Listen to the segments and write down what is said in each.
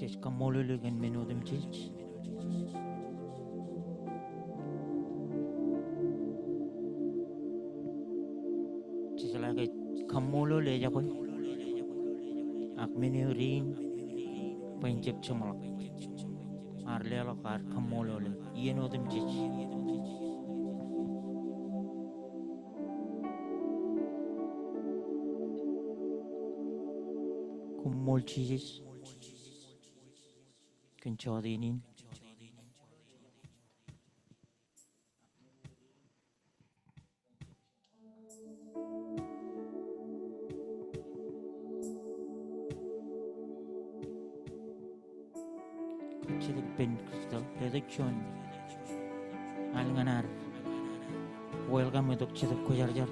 Ses kamolulugan minudum chich. Chisalake kamolo leja koy. Ak minurin penjep chumalak. Arle alakar kamolo le. Yenudum chich. Kumol chiches. Kenchodinin. Chilik pen crystal production. Alanganar. Welcome to Chilik Kujarjar.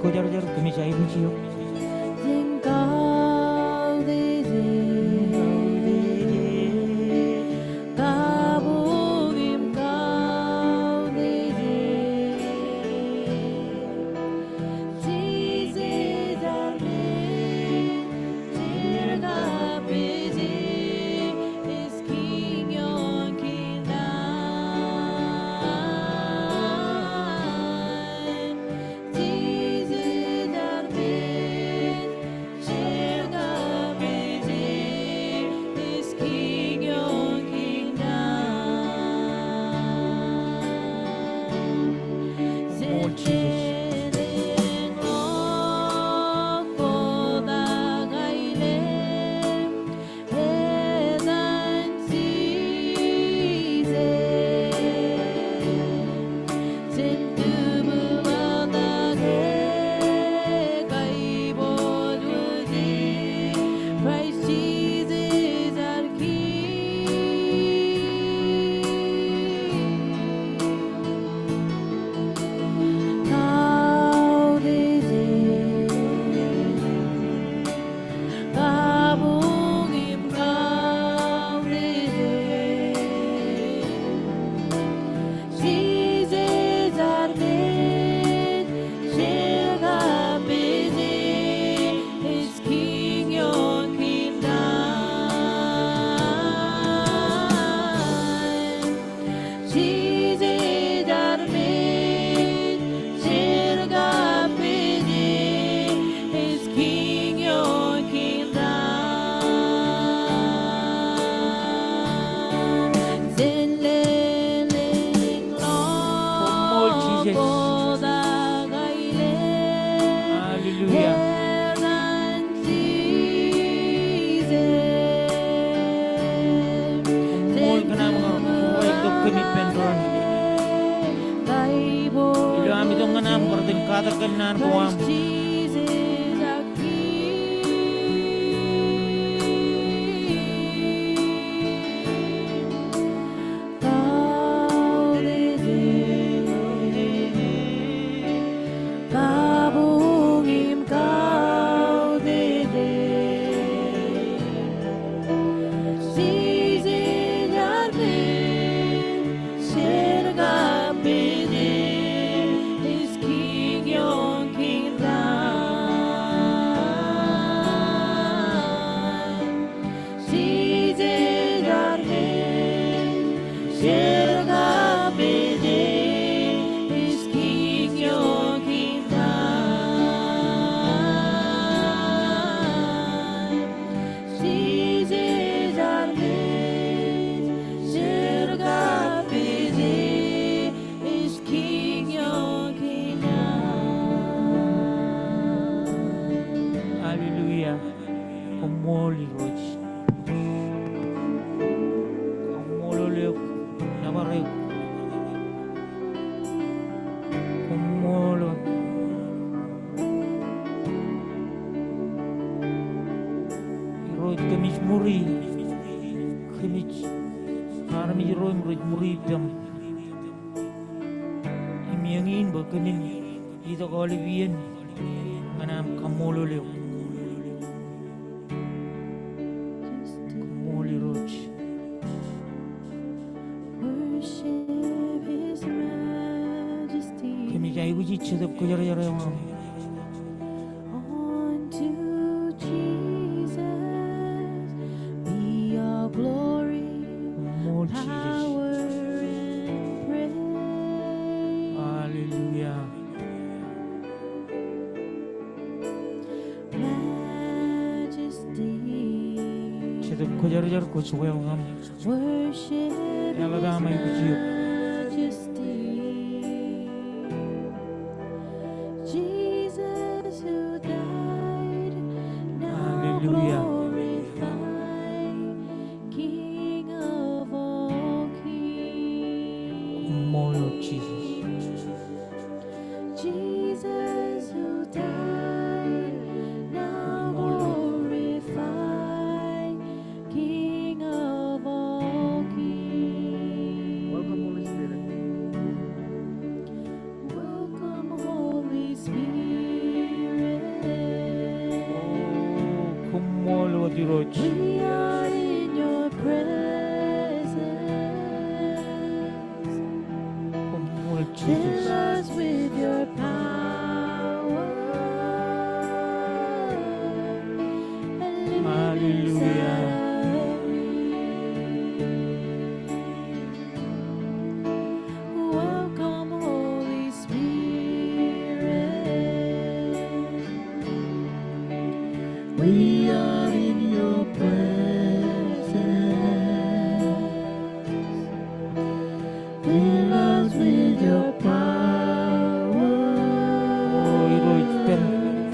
Kujarjar kami cai buciyo. katakenan ko am. Christ Jesus our King. Kabungim kau dede, season yarmin serga pede, is King your kingdom. Season yarmin serga pede, is King your seasons are made, Serga Pede is King your kingdom. Hallelujah. Kumoli roch. Kumololeo. Nabareo. Kumolo. Roch kemich muri. Kemich. Arami roch muri dam. Imiangin ba kemin. Ito ka Olivian. Manam kamololeo. Kumoli roch. Worship His Majesty. Kemich ay uji chedap ko yara yara yung Unto Jesus be all glory, Kumol Jesus. power, and praise. Hallelujah. Majesty, Chedap ko yara yara ko suwa yung worship Alabama His yung uji. Majesty. Jesus who died, now Hallelujah. glorify, King of all kings. Kumol Jesus. Jesus who died, now glorify, King of all kings. Welcome, Holy Spirit. Welcome, Holy Spirit. Oh, kumol wadi roch. We are in your presence. Kumol Fill Jesus. us with your power. And live Hallelujah. inside of me. Welcome, Holy Spirit. We are in your presence. Fill us with your power. Oh, roch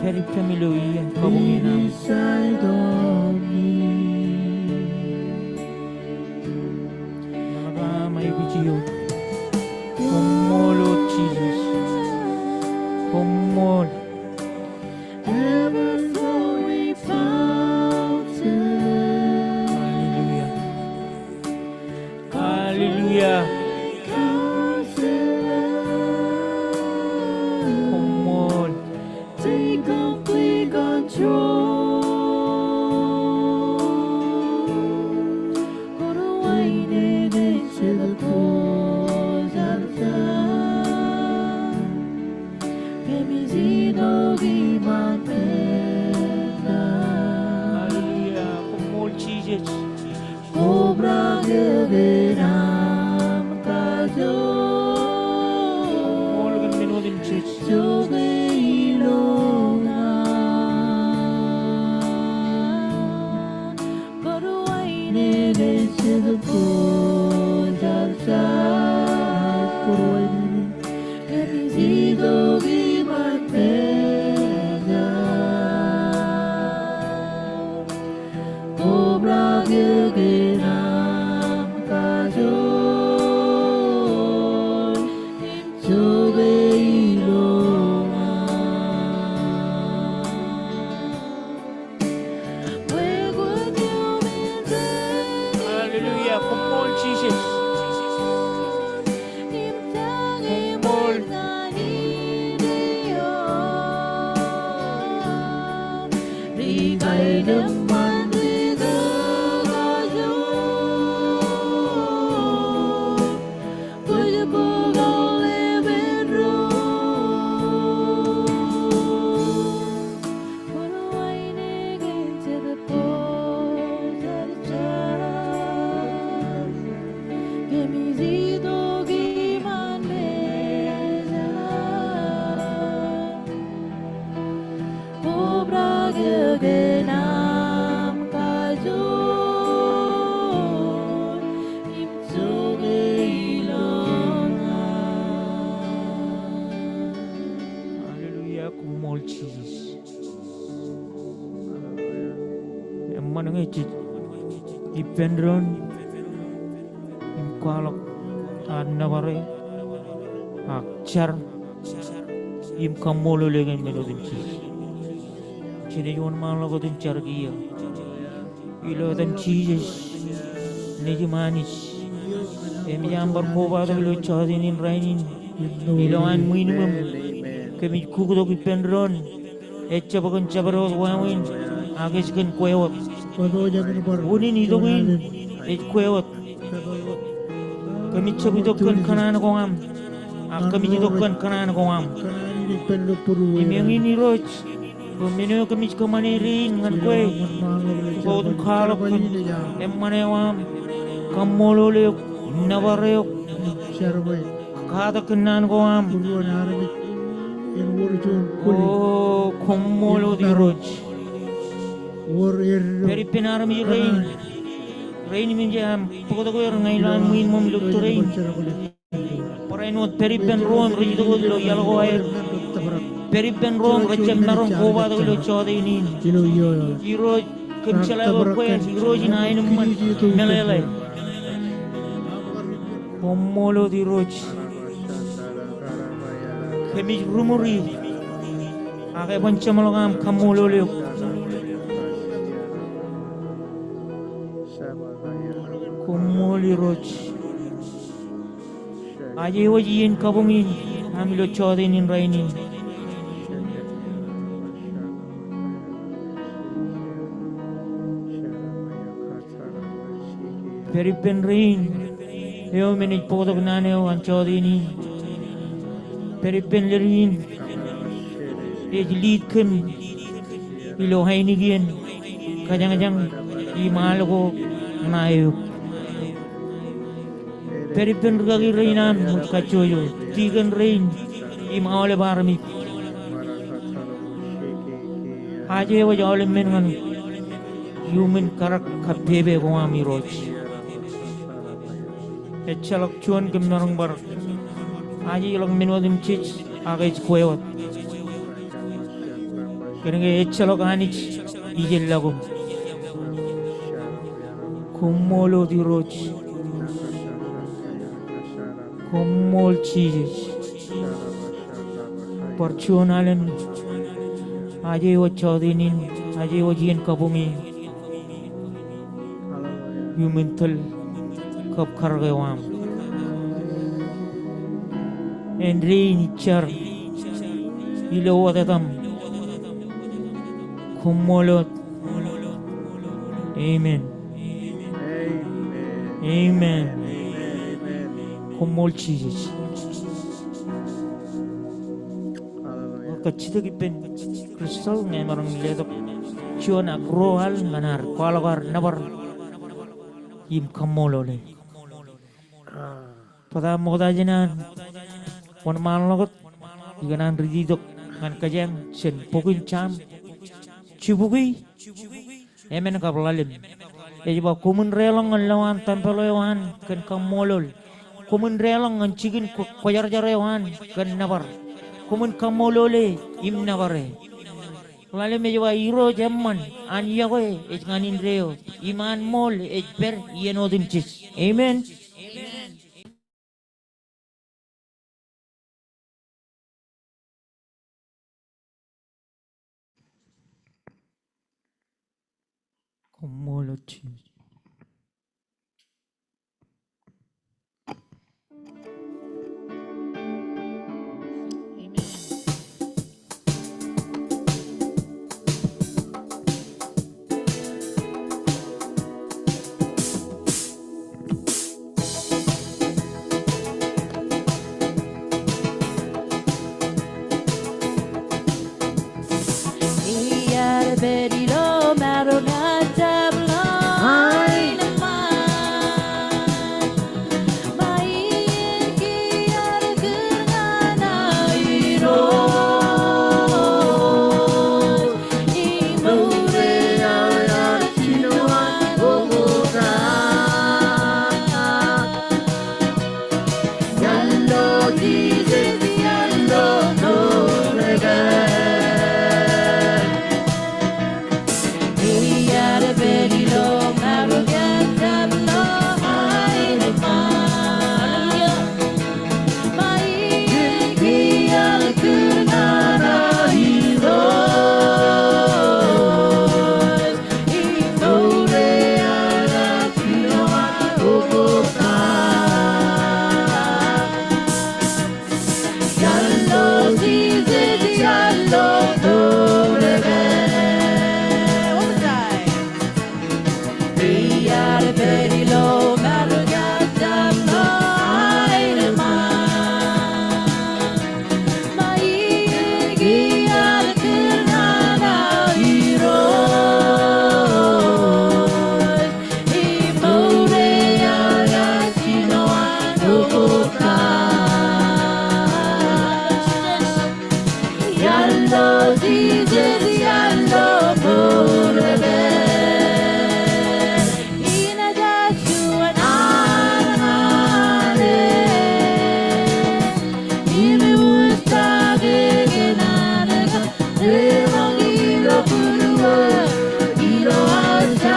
very familiar yung kabunginam. Inside of me. Alabama yung uji. Kumol Jesus. Kumol. Ever flowing fountain. Hallelujah. Hallelujah. Counselor. Kumol. Take complete 격에 남가져 입속에 일어나 할렐루야 kumolchis emmanange dipendron imkwalok annavare akchar im kamolo legen melodin chis chine yon malo din chargiya ilodan chis nejimanis em jambar kobada lo chadinin rainin iloan minimum kami kukudo dipendron echabagan chabaros wawin agis kan kwewat unin idogin et kwewat kami chabidokkan kanan kongam kami jidokkan kanan kongam imyangin iroj Pemino kami kamanirin ngan kwe Kau kalap kan emmanewam Kamololeyok Navareyok Kata kenan koam Oh komolo di roj Peri penarami rain Rain minjam Pokota ko yung ngailan muin mo milok to rain Parainot peri pen roam Rajito ko lo yalo ko air Peri pen roam Rajam narong koba to lo chode inin Iro Kemsala ko kwen Iro jinain man Melele Komolo di roj Kemi rumuri Ake panchamalongam kamolo leo Komoli roj Aje wajiin kabungin Amilo chodinin rainin Peripen rain Eo menit potok naneo an chodinin Peripen lerin Ej lead kan Ilo hainigin Kajang-kajang Imalo ko Naayok Peripen gagi rainan Mutkachoyo Tigan rain Imawale baramik Aje wajawale mengan Human karak kapebe ko ami roj Echalak chuan kem narang bar Aje ilang minwadim chich Agay kwewat Kaya echalak anich Ijel lago Kumolo di roj Kumol cheeses Porchunalan Aje wa chodinin Aje wa jian kabungi Yumental Kap kargawam Endri nichar Ilo wadatam Kumolot Amen Amen Kumol cheeses Kachita kipen Kristal ngay marang ledok Chuan akrohal nganar Kualagar nabar Im kamolole Pada moda janan Wan malokot Iganan rididok Ngan kajang Sen pokin cham Chibugi Emen kaplalim Ejiba kumun relong Ngan lawan Tampaloyawan Kan kamolol Kumun relong Ngan chigin Koyar-jarayawan Kan nabar Kumun kamolole Im nabare Lalu mejawa iro jamman An yakoy Ej nganin reo Iman mol Ej per Yen odim chis Amen Komolo cheese Berilo maronata blind Mai kiar gengana iro Imo 힘이 울타게 나래가 내 멍이로 부르워 이러한 산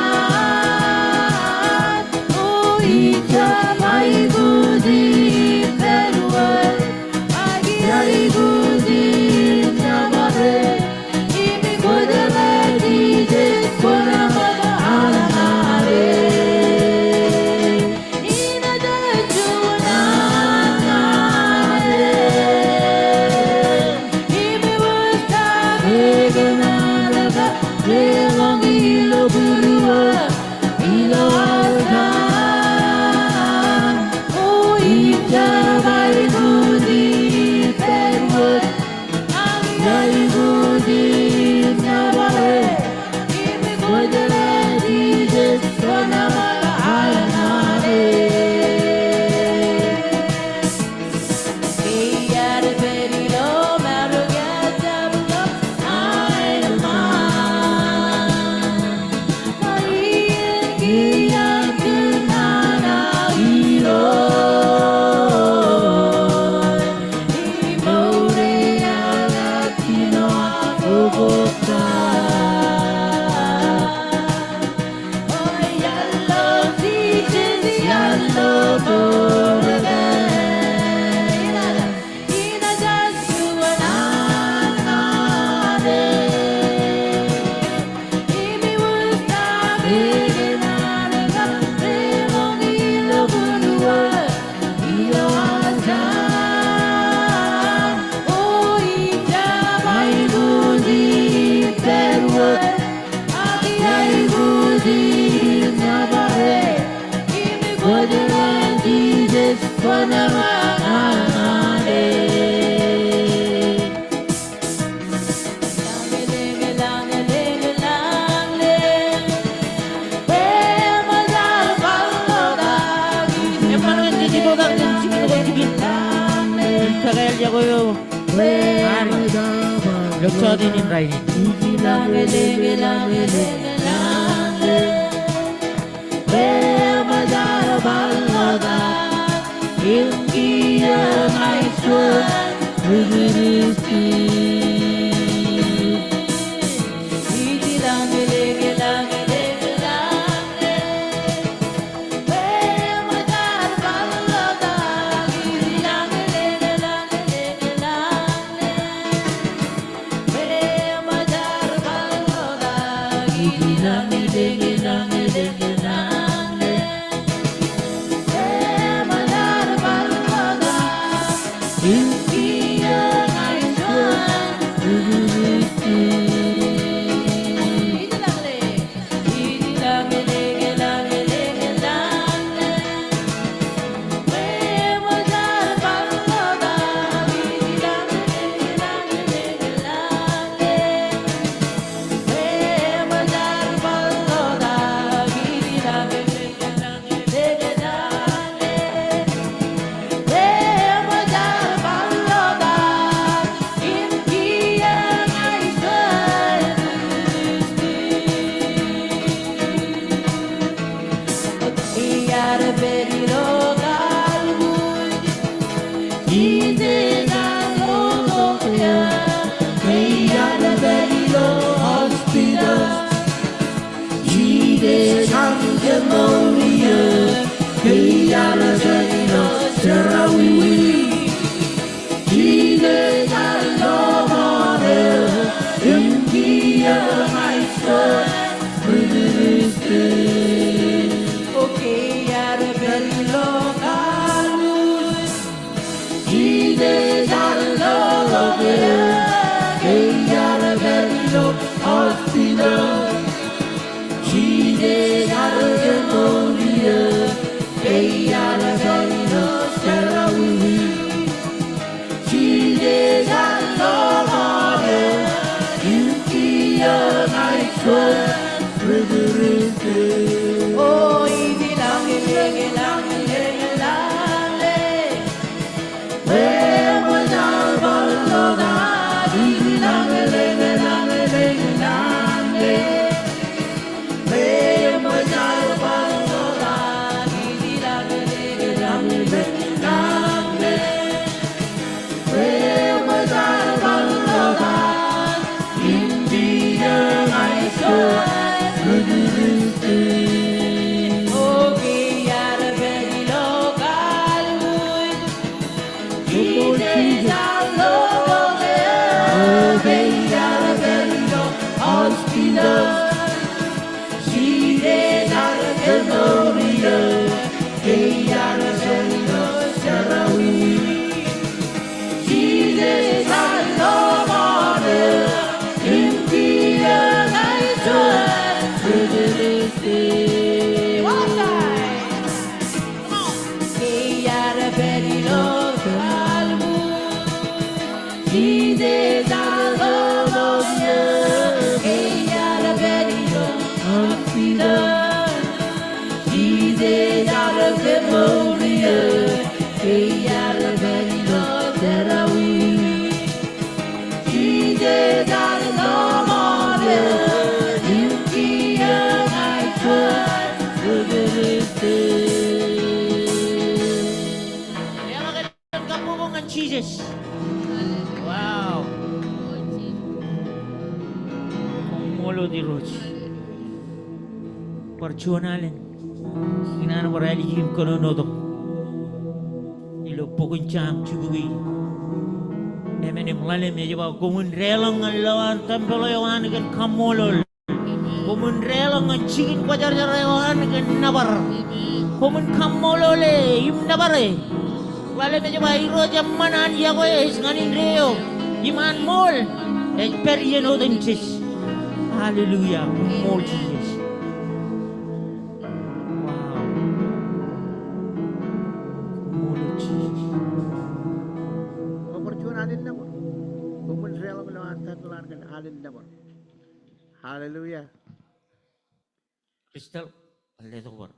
오이자 마이구지 페루얼 아기야이구지 나바레 이미 고대가 이제 고나마가 알아나레 이나자 주나나레 이미 울타게 나라가 내 멍이로 부르워 이러한 오이자 마이구지 페루얼 아기야이구지 나바레 이미 고대가 이제 고나마가 알아나레 Kiyar perilo maruga jablo aiman Mariye kiyar kenana iro Imore alatino agogota Oh yallo teaches yallo borega Emang di situ tak Kagaya jagoyo. Ari. Lokso din in rai. Jesus. Jesus. Wow. Molo di Roch. Perjuangan Inana barali him kono noto. Ilo pokon cham chubugi. Emene mlale me jaba komun relang lawan tempelo yawan kan kamolol. Komun relang chikin pajar jarawan kan nabar. Komun kamolole im nabare. Wale me jaba iro jamanan yago es nganin reo. Iman mol. Experience odenchis. Hallelujah. Mol Jesus. Hallelujah. Crystal, let's go.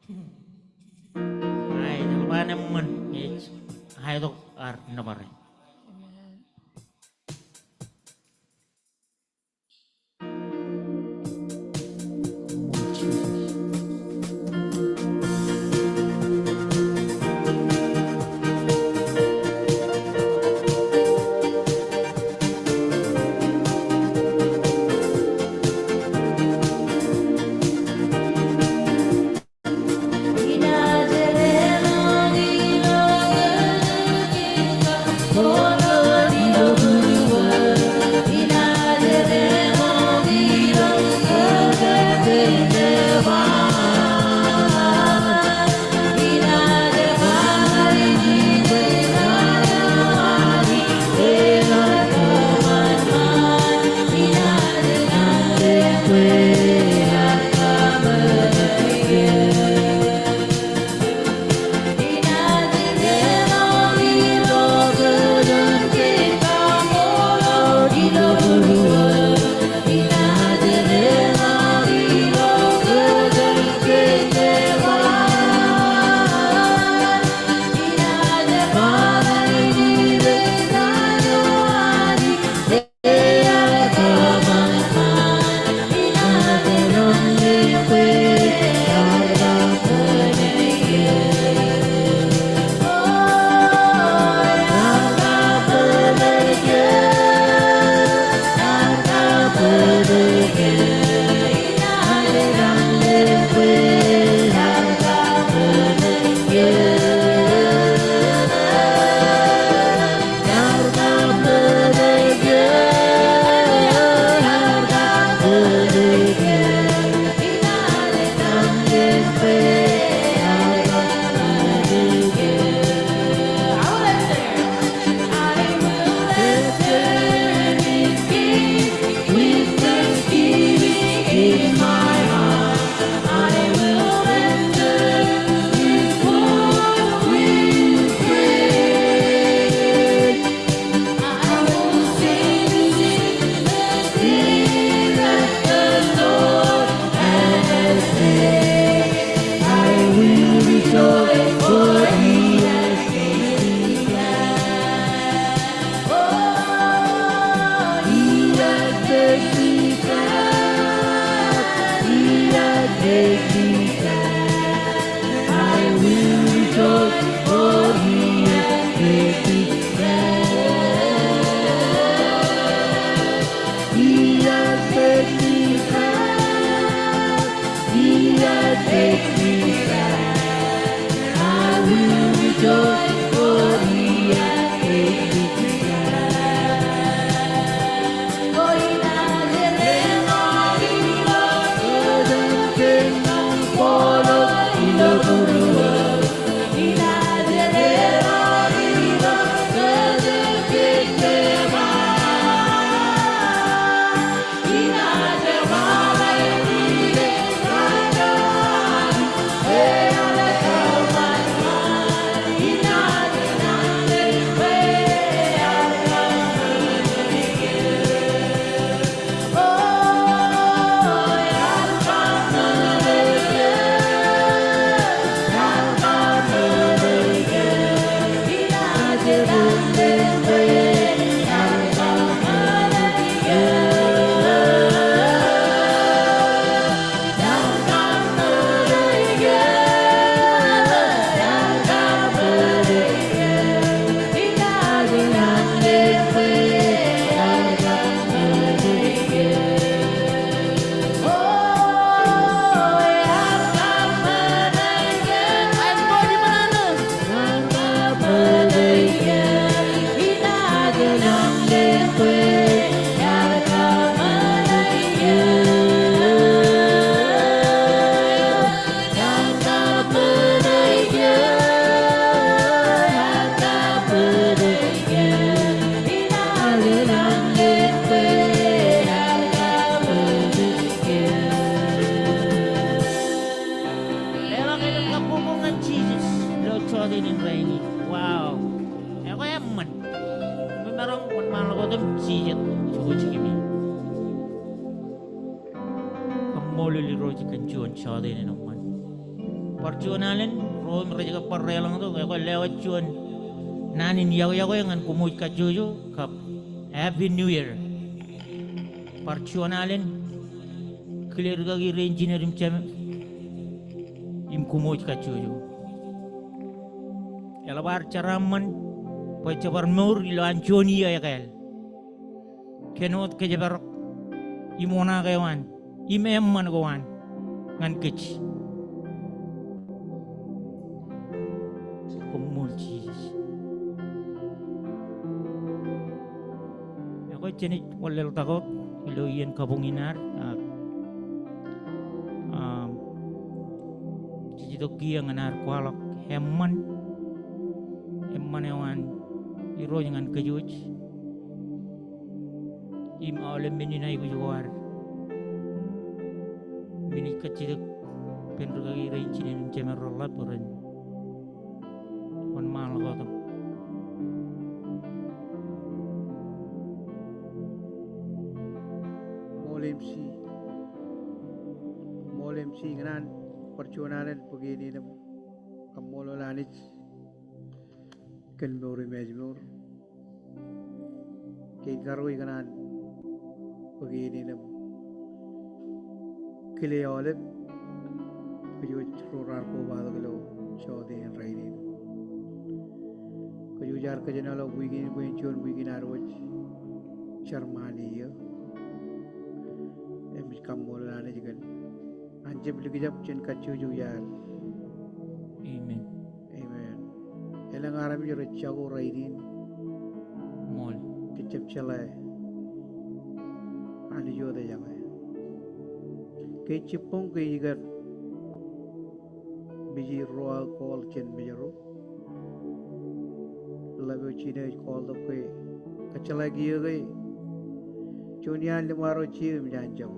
Ay, nalabana mo man. Ay, ito, na ba rin? Adam sijat jogo chikimi. Kammolo li roji kanjuan chade ni naman. Parjuanalen ro mereka parrelang tu kaya lewat cuan. Nanin yaw yang an kumuj kajuju kap Happy New Year. Parjuanalen clear gagi engineer im kumuj kajuju. Elabar caraman pacabar nur ilo anjoni ya kael. Kenot kejabar imona kayawan. Imemman kawan ngan kecil. Jesus. Ako jenis walel takot ilo iyan kabunginar jijitok kiyang anar kualak hemman ewan iro jangan kejuj im awalem meninai kujuar mini kecitok penrugagi rencinin cemerollat puran mal ko to molemsi ganan perjuangan begini nam kamolo lanit kan bori mejmur ke garoi ganan begini nam kile olem kujo rorar ko bado kilo chode raini Kejujar kejenala wigin wigin arwaj Sharmani ya emis kamol ane jigan anjeb ligijap chen kacu jujar amen elang aram jero chago raidin mol kicap chalai ani jo de jangai kecipong ke jigar biji roa kol chen bijaro lagu Cina call the way. Kacau lagi ya gay. Cunian lemaro cium janjang.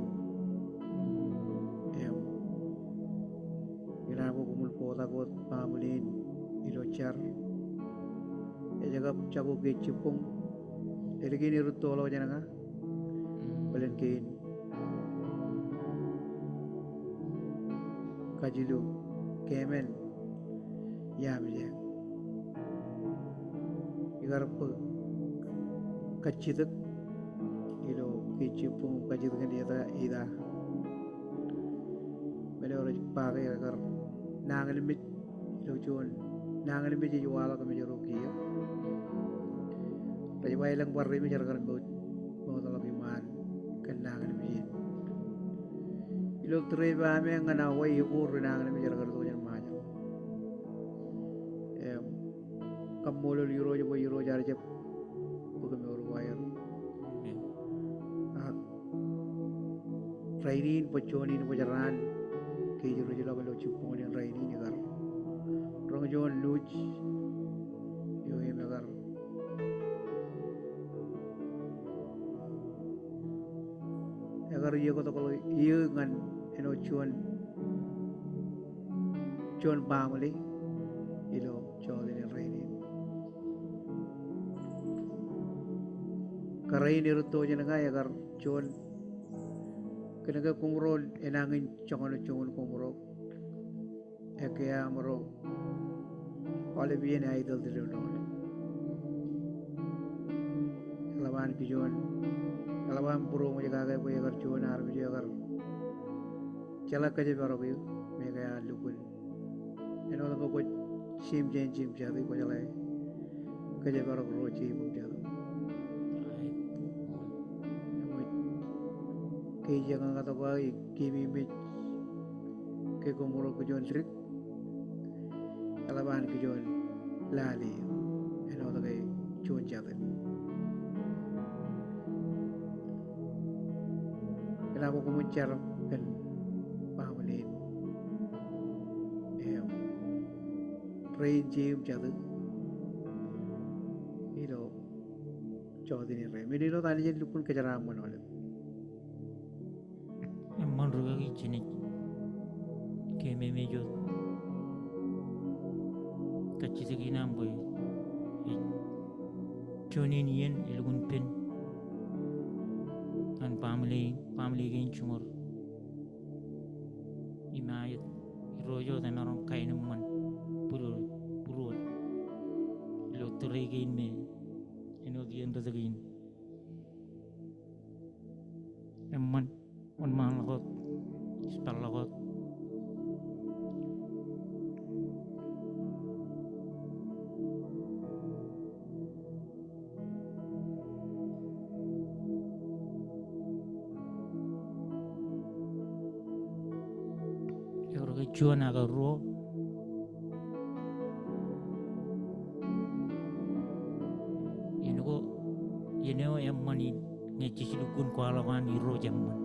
Kira aku kumul kota kot pamulin irocar. Jaga cago gay cipung. Elegi ni ruto lo jangan. Balen kain. Kajilu kemen. Ya bijak. Igar pe kacidak ilo kicipung kacidak kan dia ida beli orang pakai agar nangan limit ilo cuan nangan limit jadi wala kami jero kia tapi bayi lang barri mi jero kan mau tolong iman kan nangan limit ilo terima ame ngana wai ubur nangan limit jero kan tu jangan maju kamolo euro jar jep bukan euro wire rainin poconin pojaran ke jero kalau cupong yang rainin agar rong jon luj yo em agar iya kata kalau iya ngan eno cuan pamali ilo chodin rainin karai ni ruto jenenga ya kar cuan kenaga kumrol enangin congon kumro ekya amro oleh bien idol dilo lawan kijon lawan puro mo jaga boy agar cuan ar bijo agar chala kaje baro bi mega lukun eno ko ko sim jadi ko jala kaje baro roji bu jalo ke jangan kata baik kimi mit ke kumuro kijon trik lawan kijon lali eno to kai cuan jatan kenapa aku mencar kan pahamalin rain jim jatuh itu jauh ini rain ini lo tadi jadi lupun kejaran mana oleh emang rugi jenis keme mejo kacil segini amboy Johnny nian ilgun pen and family gain chumur imayat rojo dan orang kain man purut lo gain me ino gian gain emman on man lakot spal lakot Euro chuan aga ro inugo yeneo emmani ngechisilukun kwalawan iro jamman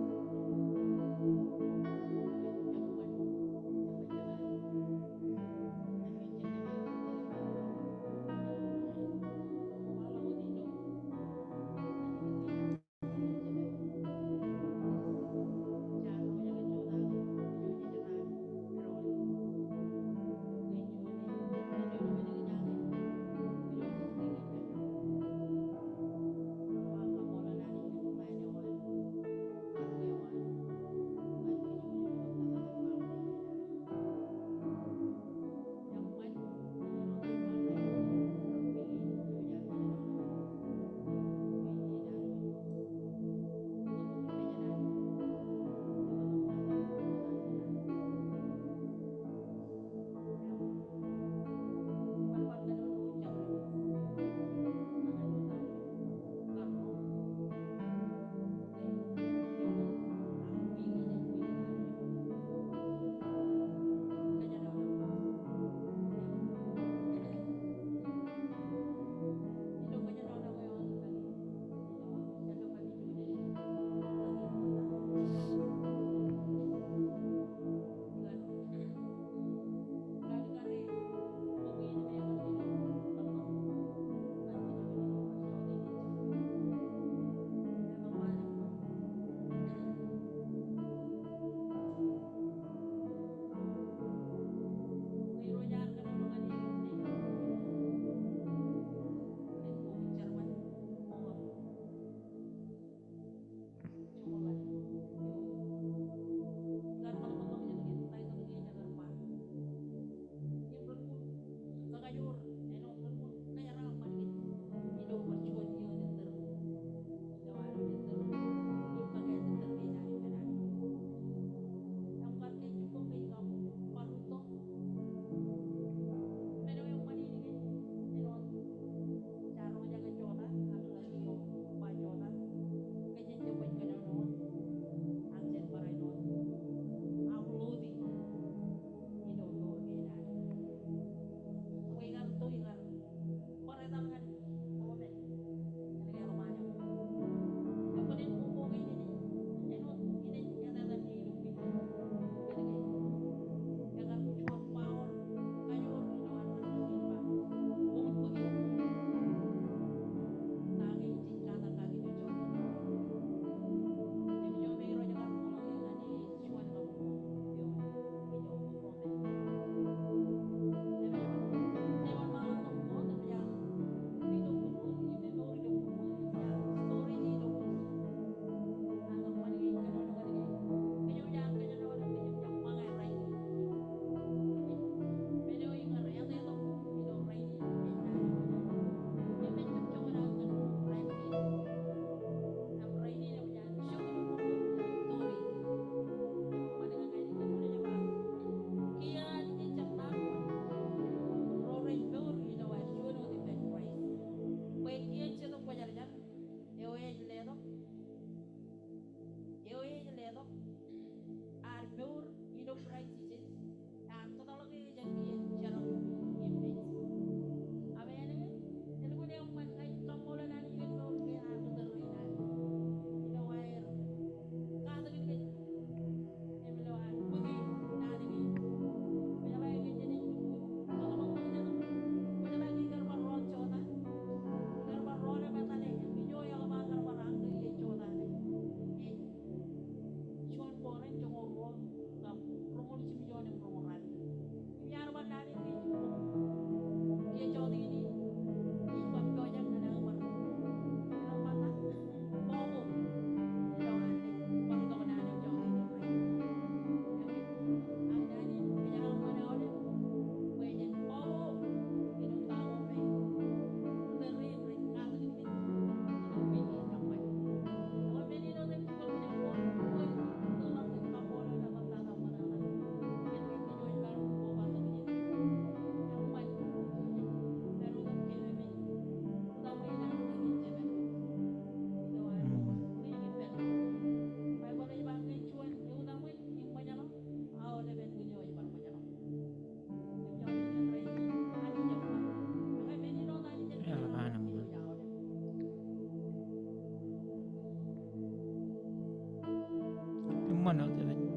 mana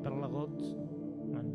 perlagot man.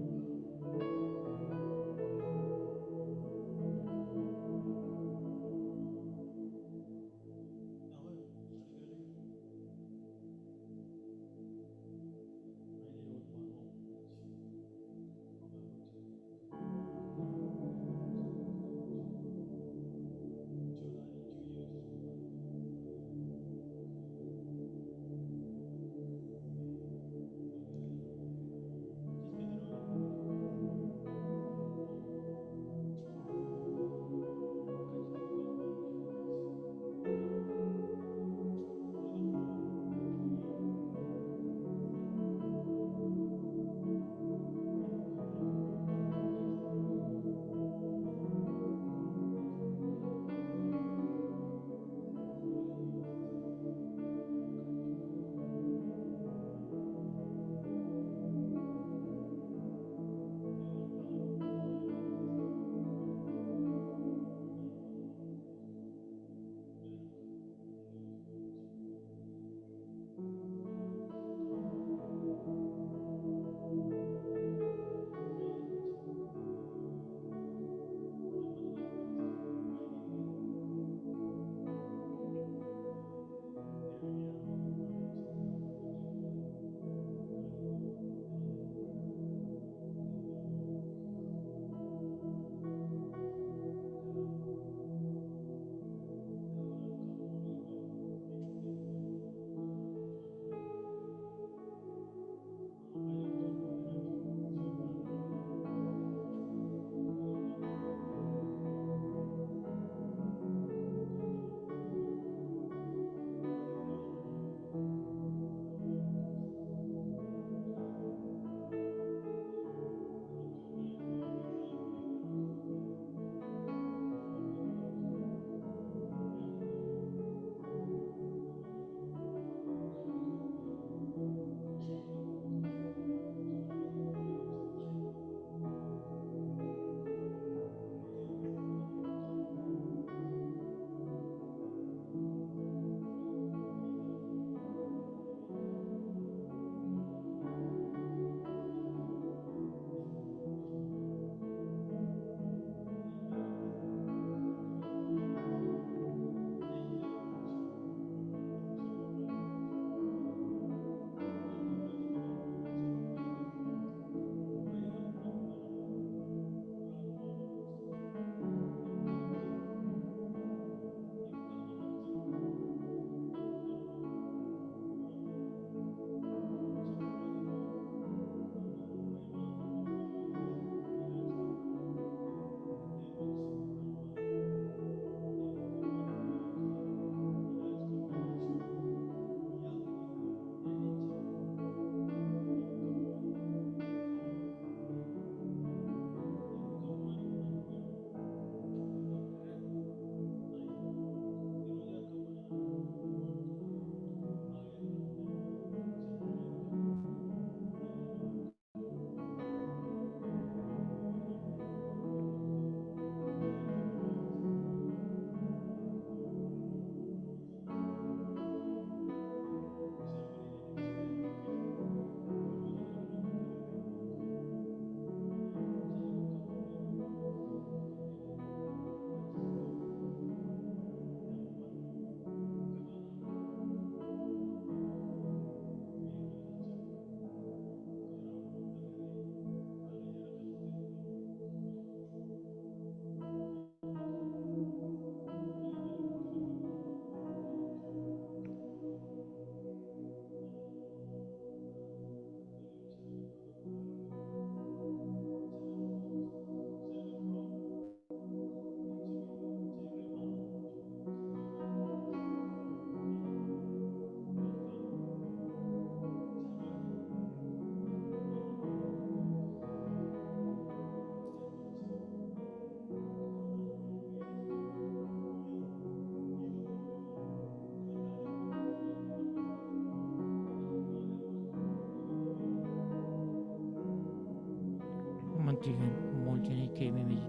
Mantigan molchani kemi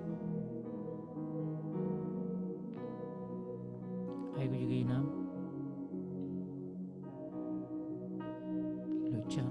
ay gujigina luchar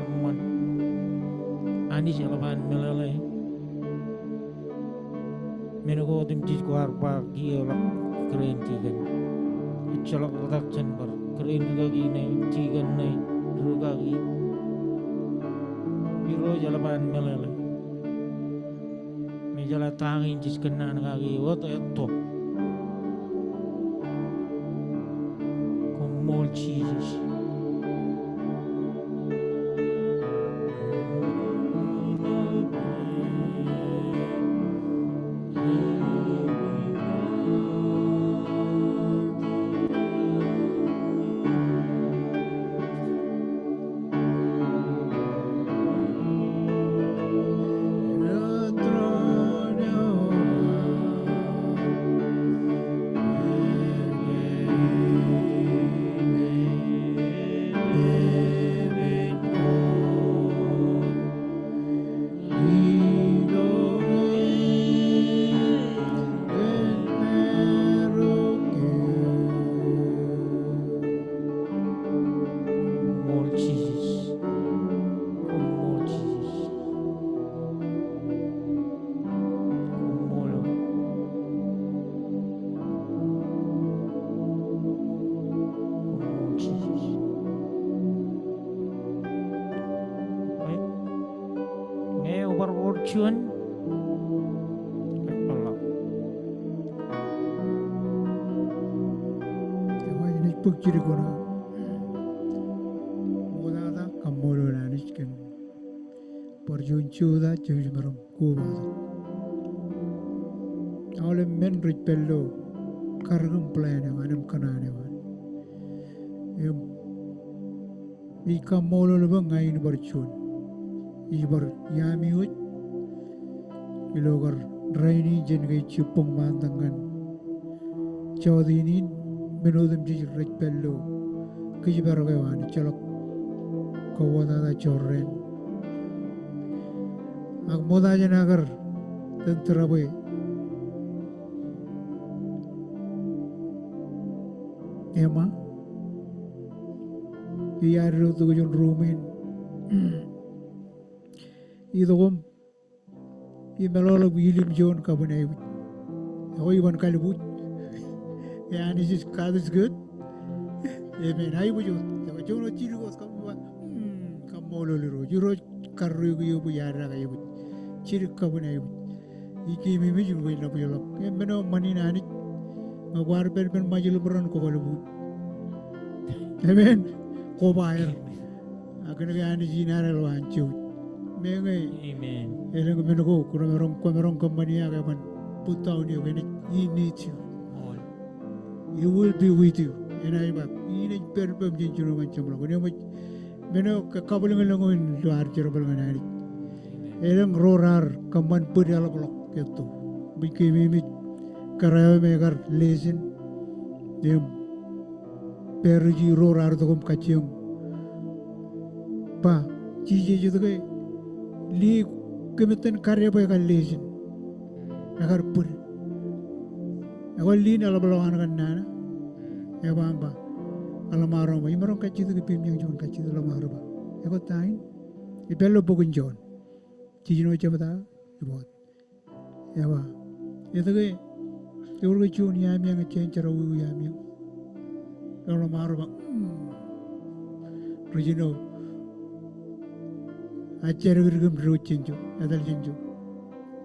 Aman. Ani jalaban melale. Menuko tim jis kuar pagi olak keren tigan. Chalak tak cenbar keren gagi nai tigan nai rugagi. Biro jalaban melale. Me jala tangin jis kena gagi wat eto. Komol cheese. Komol cheese. Komol cheese. Komol. Komol cheese. Ay. Ngay overfortune. Kepala. ini pagkiri ko na wala da kamolo na nisken parjun chuda chuj maram kuba awle men rich pello kargum plane manam kanane wan i kamolo le bangai ni barchun i bar yami ut ilogar raini jengai chupong mandangan chaudinin menodem jij rich pello kijibar wan chalok kawada da chorren ag moda janagar tentrabe ema iyarro tu jon rumin idogom imelolo wilim jon kabunay hoy wan kalibut yani is kadis good amen ay bujo jono chirigos kamwa kamolo liro juro karru yobu yara ga yobu chirik kabunay iki mi jun goy na buyolo emeno mani nani magwar ben majul buron ko balu amen ko bayar akan ga ani jinara lo anchu menge Amen. eleng meno ko kumerong company aga man putau ni when he needs you All. he will be with you and I ba ini perbem jinjuro macam lo ne meno ka kabulang langoin luar cerobal nganari eleng rorar kaman puriala blok ketu biki mimit karaya megar lesin dem perji rorar dogom kaciung pa ciji jutu ke li kemeten karya pa ka lesin agar pur agol li na labalawan kan nana ya bamba alamaro ba imarong kacitu ke pimyang jon kacitu alamaro ba ego tain ibello bogun jon ciji no chabata ibot ya ba itu ke Yung jon yamyang chen charawu yamyang alamaro ba Rujino acer gergem ro chenjo adal chenjo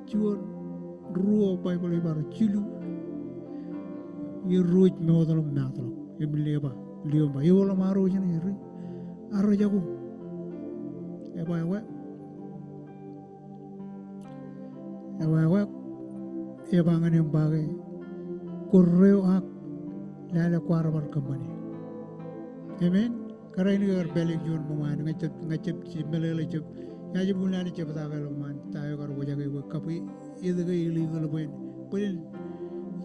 chuon ruo bible bar chilu ye roj me odal matlo emleba liomba yola maro jene ri arro jago ewa e bangan yang bagai korreo hak lala kwara bar company amen karena ini agar balik jon muman ngacep si melele cep ya je bulan cep ta kalau man tayo karo boja ke kapi itu ke illegal poin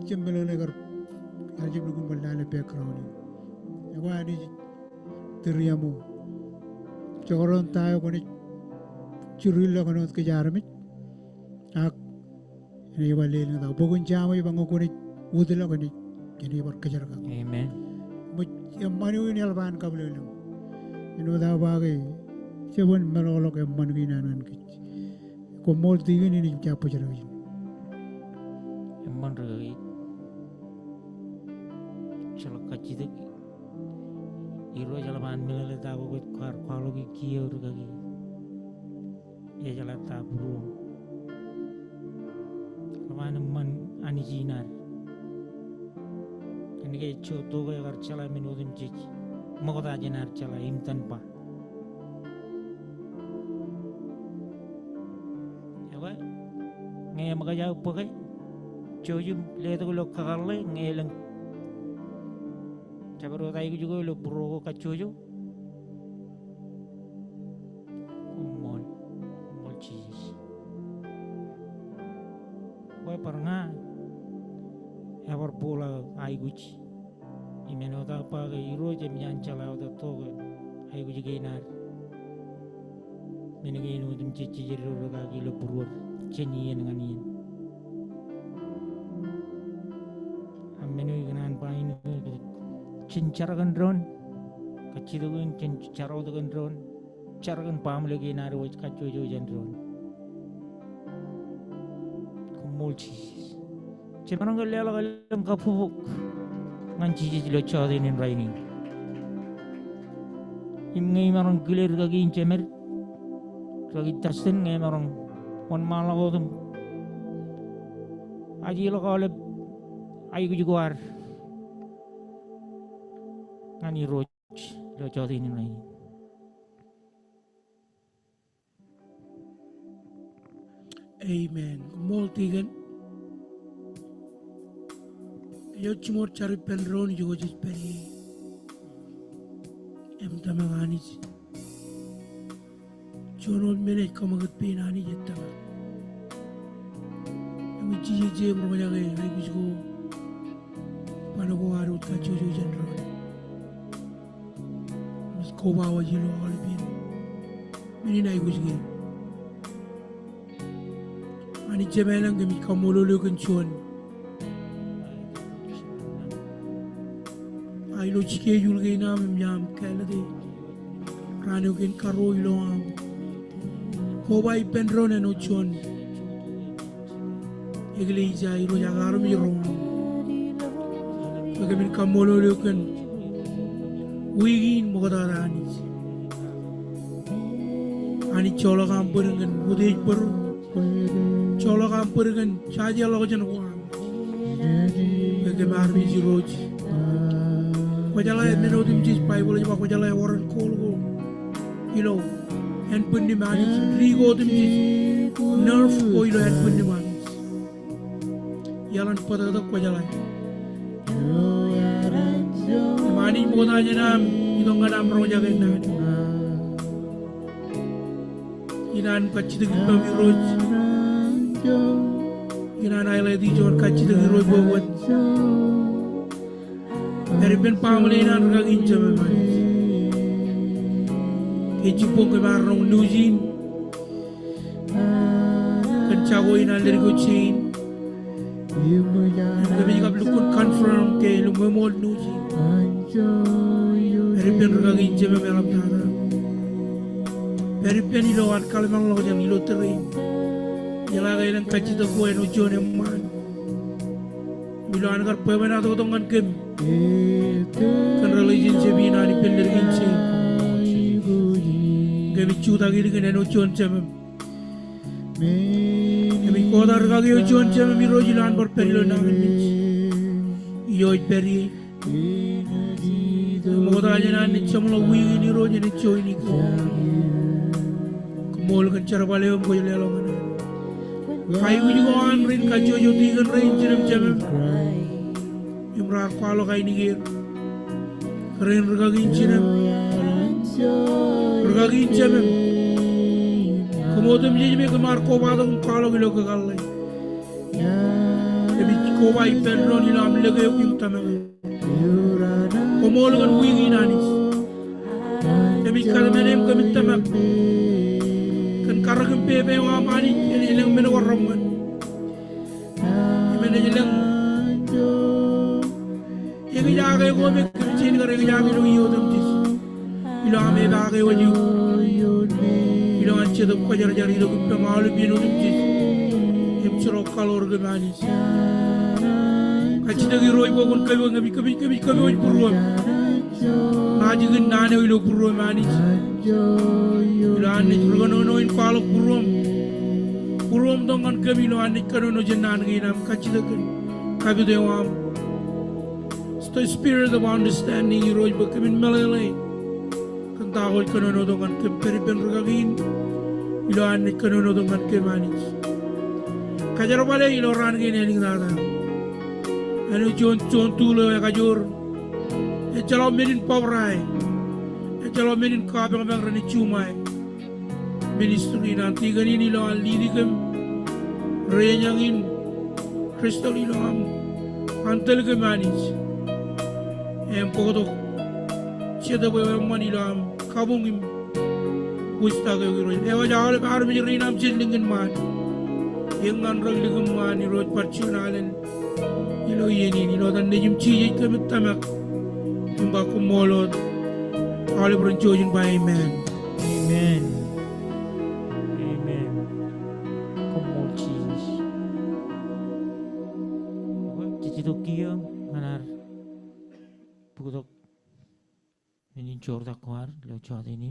cep melele kar aje lu gumbal lala background ya wa ni teriamu coron tayo ko ni curilla kono ke jarmi ak ini balik ni tahu bukan jam aja bangun kuni udahlah kuni jadi berkejar kau. Amen. Yang mana ini alban kau boleh lu. Ini tahu bagai sebab melolok yang mana ini anan kecil. Kau mau tinggi ini siapa cara ini? Emang rei. Cakap kacida. Iro jalan milale tahu kot kalau kiau lagi. Ya jalan tahu. Lawan man anijinar. Ini kayak contoh kayak karcala minudun cici. Mau kata aja nar cala imtan pa. Ya kan? Ngaya makanya apa kan? Jujur lihat aku lok kalle ngelang. Cabar otak aku juga lok bro kacujo. Mol cheese. Kau pernah? Ya berpola aiguci. Imeno ta apa ke iro jam jancala otak toga aiguci gainar. Meni gainu jam cici jadi lok kaki lok bro cenian dengan ini. Menu ikan pain cincar kan drone kacir kan cincar itu kan drone car kan pam lagi naru kacu jan drone kumulci cuman kalau kalau kapuk nganci jadi lucah ini raini ini orang gilir kaki incemer kaki tasten ini orang on malah itu aji lo kalau ayo juga war, ngani roch, lo jauh ini lagi. Amen. Multigan. Yo cuma cari penron juga jadi peri. Em tamangani. Jono meneh kamagat pinani jetta. Em jiji berbanyak lagi juga. Panago arut kacu jujan ron. Mas kau bawa jilo alipin. Ini naik usgi. Ani cemelang kami kamululu kencuan. Ailo cike julge nam nyam kalade. Ranu ken karo ilo am. Kau bawa penron eno cuan. Egli jai ilo jagarum jirong. Bagaimana kamu lakukan wigin mukadara ani colok hampir dengan budaya baru colok hampir dengan saja lo jangan uang bagaimana biji roji wajalai menodim jis pai boleh jawab wajalai orang kol handphone di mana rigo dim jis nerve ko handphone di mana jalan pada tak wajalai Mani mona janam idong ganam roja gena. Inan kacit gitu virus. Inan aile di jon kacit virus bawat. Dari pen pamle inan kagin jam mani. Kecipong ke marong nujin. Kencago inan dari kucing. Kami juga belum confirm ke lumemol nuji. Peripen ragin jeme melam tara. Peripen ilo at kalimang lo jang ilo terin. Jala kailan kacito ko eno jone man. Bilo an kar pemena to tongan kem. Kan religion je bina ni pendergin je. Kami chuta giri kan eno jon jeme. Kami kodar kagi jon jeme mi rojilan bor perilo nangan mich. Iyo peri. Moda aja nani cemlo wigi ni roji ni coy ni ko. Kemol kan cara balik om koy lelong ana. Kai wigi ko an rin ka jojo tigan rin jerem jerem. Imrar kwalo kai ni gir. Keren regagin jerem. Regagin jerem. Kemodem jadi me kemar ko badong kwalo gilo ke galai. Ebi ko bai penron ni lam lege kim tamang. Komol kan wigi nanis. Kami kalmenem kami tamak. Kan karagam pepe wa mani ini yang menawar roman. le lang ye ga ya ga ko me kim chin ga re ga ya lo yo dum tis ilo ame ba ga wa ju ilo an che do ko jar jar ilo ko ma lu bi no dum tis im chro kalor ga manis kachida gi roy bogun kabi ngabi kabi buruam ngaji gin nane ilo buruam manis ilo an ni rono no in kalok buruam dongan kabi lo an ni kanono jennan gi nam kachida gin kabi de wam the spirit of understanding ilo roy bogun melele kan tawol kanono dongan kabi peripen rugagin ilo an ni kanono dongan kabi manis kajaro bale ilo ran gi ne ling nada anu John tulo ya kajur e chalo menin pawrai e chalo menin kabang bang rani chumai ministry nanti gani ni lo alidi kem renyangin kristal ilo am antel ke manis em pokoto cheda boy mani lo am kabungim wista ke giro e wa jawle par mi rinam chillingin man yengan rog ligum mani roj parchunalen ilo yeni ilo dan nejum chije kemit tamak imba ko molod ale bron chojin by amen Amen. Amen. Come on, Jesus. Cici tokia hanar pukutok ini jorda kuar lo jorda ini.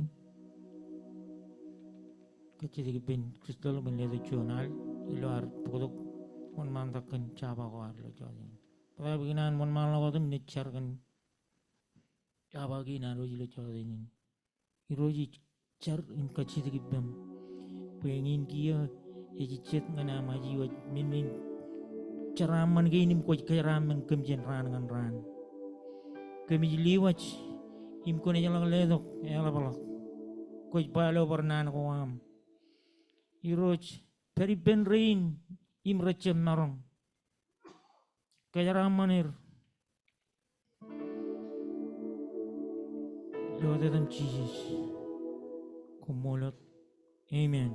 Kecil lagi ben kristal menjadi jurnal ilo ar pukutok mon mantakan caba kuar lo jorda ini. Pada beginian mon malam waktu menecarkan caba gina roji lo jorda ini. Roji car in kecil lagi ben pengen kia ejicet ngana maji waj min ceraman gini ko ceraman kemjen ran ngan ran kemi liwach im ko ne jalan ledok ela balak ko balo bernan ko am iroj peri ben rain im recem narong kajaramanir Lord of Jesus kumolot amen.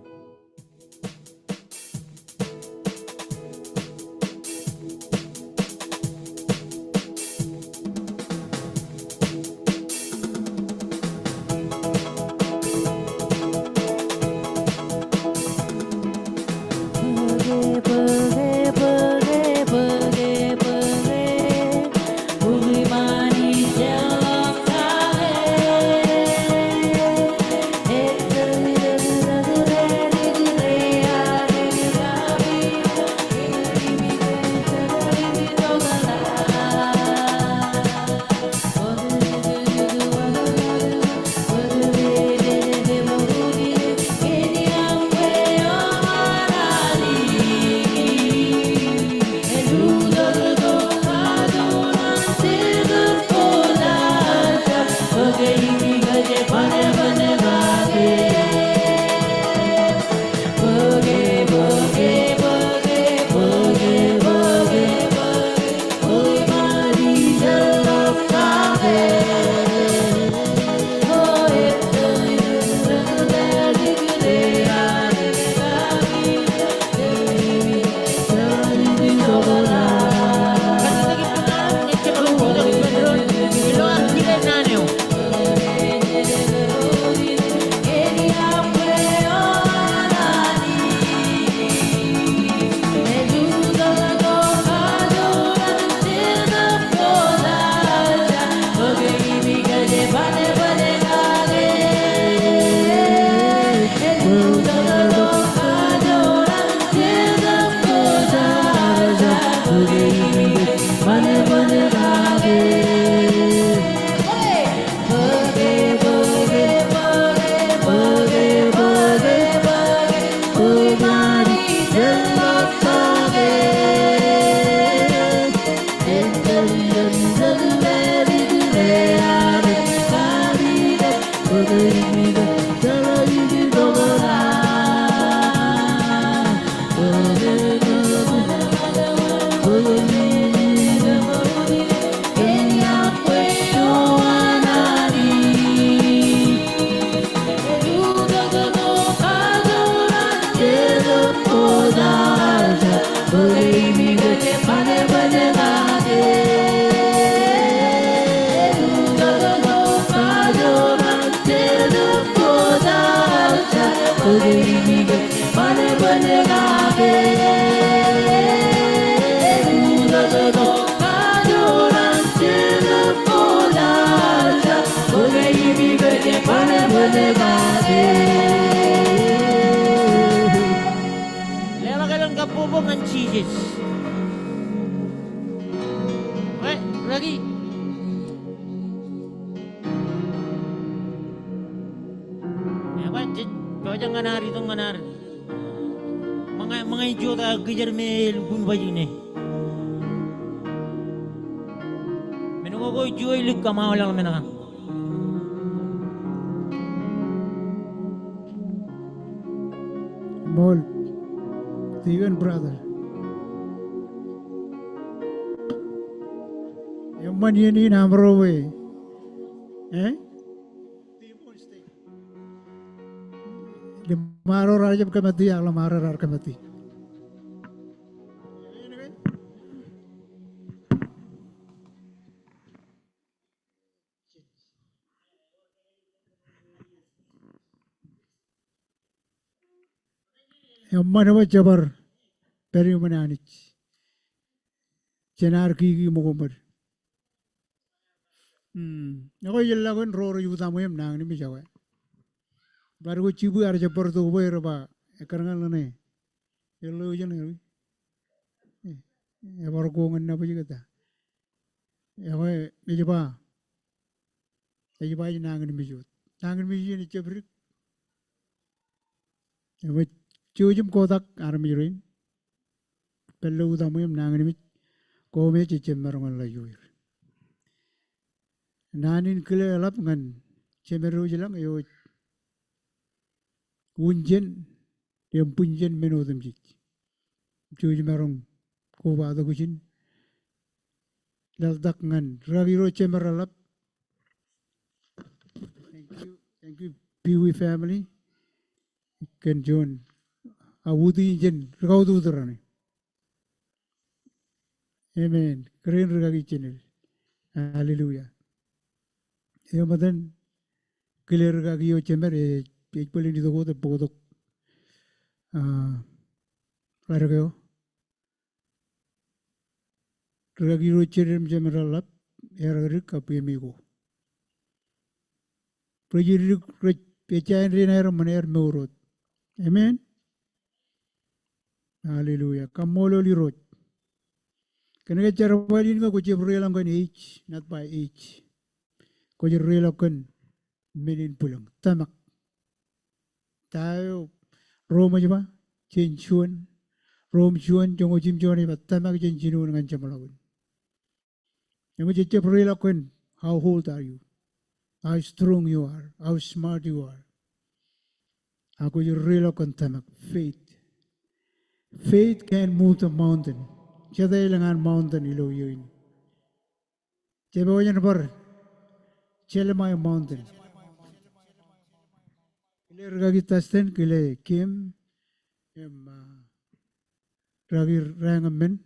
Baby, Jesus. Lagi. Apa? Kau jangan hari tu nganar. Mga idiota kejar mel gun baju ni. Menunggu kau jual luk kamau lang menang. Mol, Stephen brother. Yang mana ini namro we? Di maro raja kamati, alam maro rar kamati. Yang mana wa jabar peri mana anich. Cenar kiki mokomber. Ako yalla kon roro yuta mo yam nang ni misawa. Baru ko cibu ar japar tu boy robaekarangan lane. Yello jan ni. Ya baru ko ngan na pa jigata. Ya ko mijiba. Mijiba nang ni mijut. Nang ni mijut ni cebrik. Ya ko ciujum kotak ar mijurin. Pello uta mo yam nang ni mij. Ko me cicem marungan la yuir. Nanin kile alap ngan cemeru jelang yo unjen yang punjen menodem jik. Cuci marung ko bada kucin. Laldak ngan raviro cemer alap. Thank you, Peewee family. Ken John, awudi injen ragau tu terane. Amen. Keren regagi channel. Hallelujah. Yo madan clear regagi yo cemer page pulin itu ko te podok. Laragyo. Regagi yo cemer alap erarik kapi amigo. Projiri pecahin rina maner meurut. Amen. Hallelujah. Kamolo lirot. Kena cara walin ko kucing relang kan age, not by age. Kucing relang kan menin pulang. Tamak. Tayo Roma jema cenchuan. Rom chuan jongo jim joni bat tamak cenchinu dengan jamalagun. Yang kucing relang kan how old are you? How strong you are? How smart you are? Aku relang kan tamak faith. Faith can move the mountain. Siya ilangan mountain ilo yun. Siya ba yan par? Siya may mountain. Kile ragagi tasten kile Kim, ragi rangamen,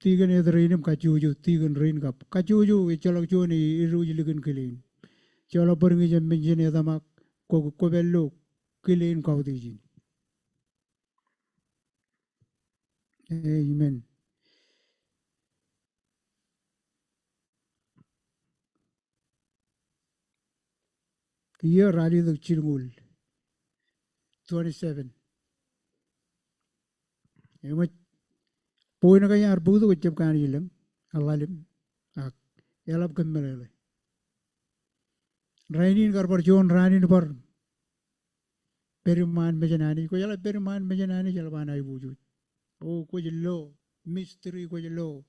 tigan edreinim kacuju, tigan rain kap. Kacuju ichalak cuan iru jilikan kilein. Chala peringi jam menjen edamak ko bello kilein kau dijin. Amen. Year rally the Chilmul 27. Emat point kaya arbu tu kecap kan ilang alalim ak elap kan melele. Rainin karbar John rainin par periman mejanani ko yala periman mejanani jalban ay wujud. Oh, ko jello mystery ko jello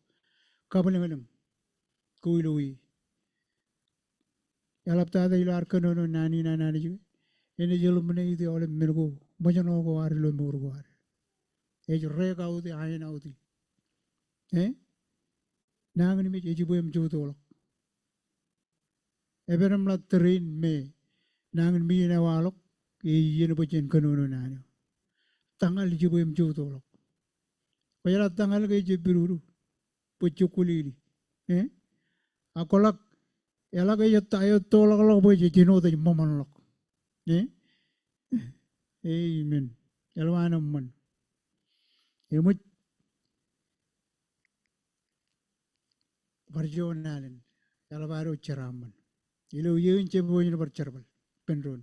kabalang ko ilui yalap tada ilar kanono nani ju ene jello mene ide ole melgo majano ko ar lo mor ko ar e re ka uti ayena uti nangani me je boyam jotolo eberam la train me nangan mi na walok e yene bojen kanono nani tangal je boyam jotolo Payala tangal kay jebiruru, puchukulili. Akolak, yala kay tayo tolak lak boy jino tayo mamanlak. Amen. Yala naman. Yamut barjon nalin. Yala baro charaman. Ilo yun chebo yun barcharbal. Penron.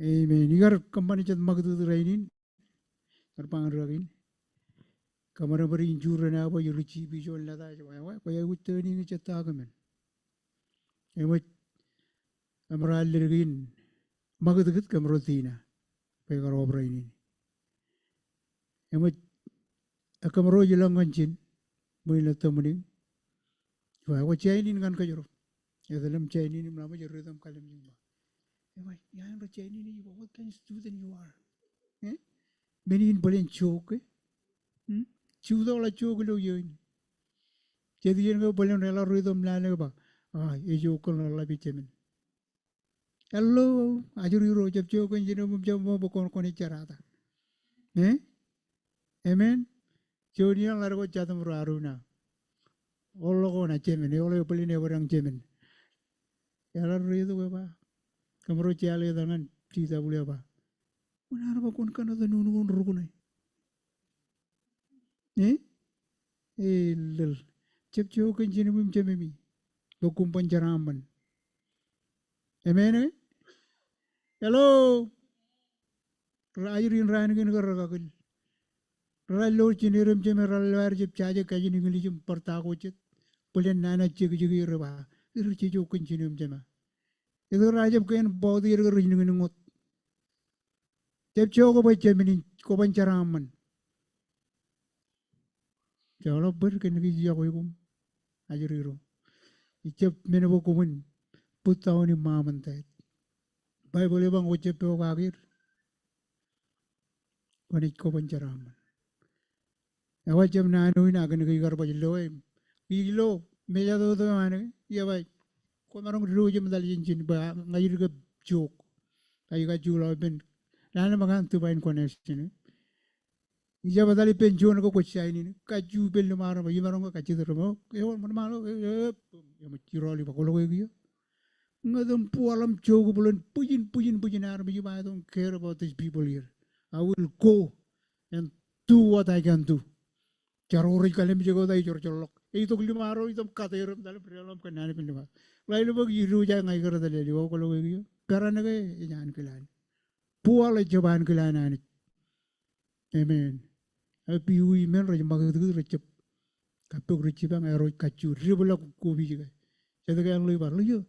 Amen. Igar kampani chat magdu rainin. Karpang ragin. Kamara bari injure na ba yuruchi bijon la da jwa. Ko ya utani ni chat agamen. Emot amra lirgin. Magdu git kamrotina. Pegar obrainin. Emot akamro jilangan chin. Mula tamuning. Wa chainin kan kajuro. Ya dalam chainin mlama jerudam kalam jingba. Emot yan ro chainin what kind of student you are? Eh? Benin boleh choke. Chudo la choke lo yun. Jadi yang kau boleh rela rhythm lala ba. Ye choke la bicemen. Hello, ajuri ro jab choke engineer jab mo bokon koni charata. Eh? Amen. Jodian largo chatam ro aruna. Olo ko na cemen, olo boleh ne orang cemen. Yala rhythm ba. Kamro ciale dengan cita boleh ba. Mana apa kon kana da nunu kon rukunai. Lel. Cep choke engineer cememi. Bokum panjaraman. Amen. Hello. Rajurin ranugin garagakil. Rallo chinirum ceme ralwar jep chaje kajin inglijum pertakocet. Pulen nana cigi reba. Irci choke engineer cema. Itu rajab kain body irgin ngot. Cep choke ba cemeni ko panjaraman. Jalo berken kiji aku ikum. Ajuriro. Icep menebo kumun. Putawani mamantai. Bible bang ucap pe wakir. Wanit ko panjaraman. Awak jam nanu ina akan kikar pajilo em. Kilo meja tu mana? Ya baik. Kau marong dulu jam dalin jin ba ngajir ke jok. Kayu kajulau ben. Nana makan tu bain connection. Ija badali pension ko kucai ni. Kaju bel mara ba yimarong ka kacu termo. Ewan mana malo. Ya maciroli ba kalau kau ngadam pualam jok bulan pujin army. You I don't care about these people here. I will go and do what I can do. Charori kalem jago dai chorcholok. Itu kelimaro itu katerum dalam perialam kenani pindah. Lain bag yiru jangan ngai kerja dalili. Wau kalau begitu. Karena ke jangan kelan. Pual jaban kelan ani. Amen. Api hui men raja magat tu recep. Kapok recep ang eroi kacu. Ribulah kubi juga. Jadi kan lu ibar lu jo.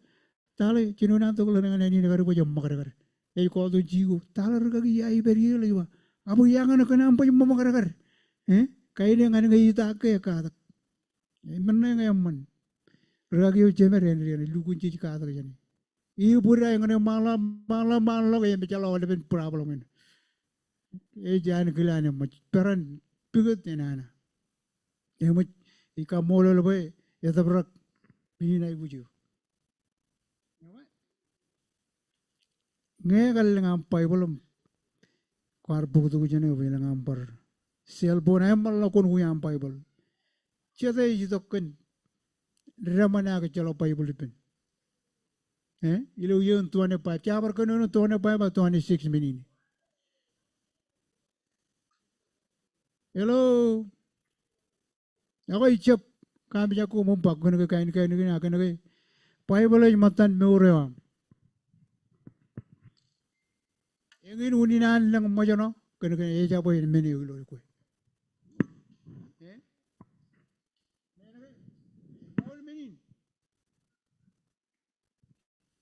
Tale cino nanto kalau dengan ini negara pun jam magar. Kau tu jigo. Tale rega ai beri lu ibar. Abu yang anak kena ampai jam magar. Kaya dia ngane ngai tak ke kata. Mana ngai aman. Ragi ucemer ni lu kunci kata kaya ni. Iu pura yang ngane malam kaya berjalan ada pen problem ni. Jangan kelan yang macam peran pigut ni nana. Yang macam ika molo lebih ya tabrak ini naik buju. Ngai kalau ngampai belum. Kuar buku tu kucing ni bilang ngampar. Cellphone ayam malah kon hui ampai bol. Cete itu kan ramana ke calo pai bol pen. Ilu yun tuan apa? Cabar kan yun tuan apa? Ba tuan 6 minit. Hello. Ako icap kami jago mumpak kan ke kain akan ke pai bol aja matan meurewam. Yang ini uninan lang macam kan eja boy meni ulo ko.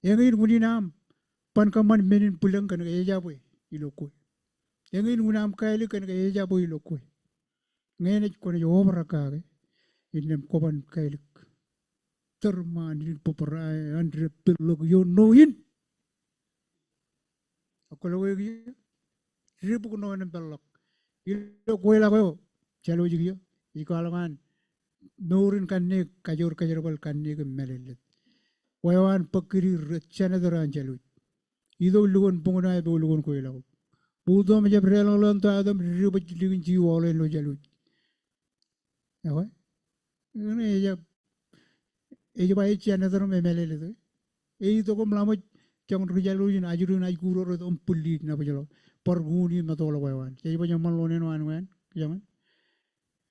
Yang ini uninam pan kaman menin pulang kan eja boy ilo ko. Yang ini unam kaili kan eja boy ilo ko. Ngayon ko na yo baraka ke. Inem ko ban kaili. Terman din poparai andre pilog yo noin. Ako lo gi ribu ko noin pelok. Ilo ko la ko chalo ji yo. Ikalangan nurin kan ne kajur bal kan ne ke melelet. Wawan pakiri rencana doran jalut. Itu lugon penguna itu lugon kau elaku. Butuh macam berjalan lawan tu adam ribu lugon jiwa oleh lo jalut. Apa? Ini aja bayi cian itu orang memele itu. Itu kau melamun jangan terjalujin ajurun ajurur itu pelit napa jalo. Perguni matol wawan. Jadi banyak malonen wan jangan.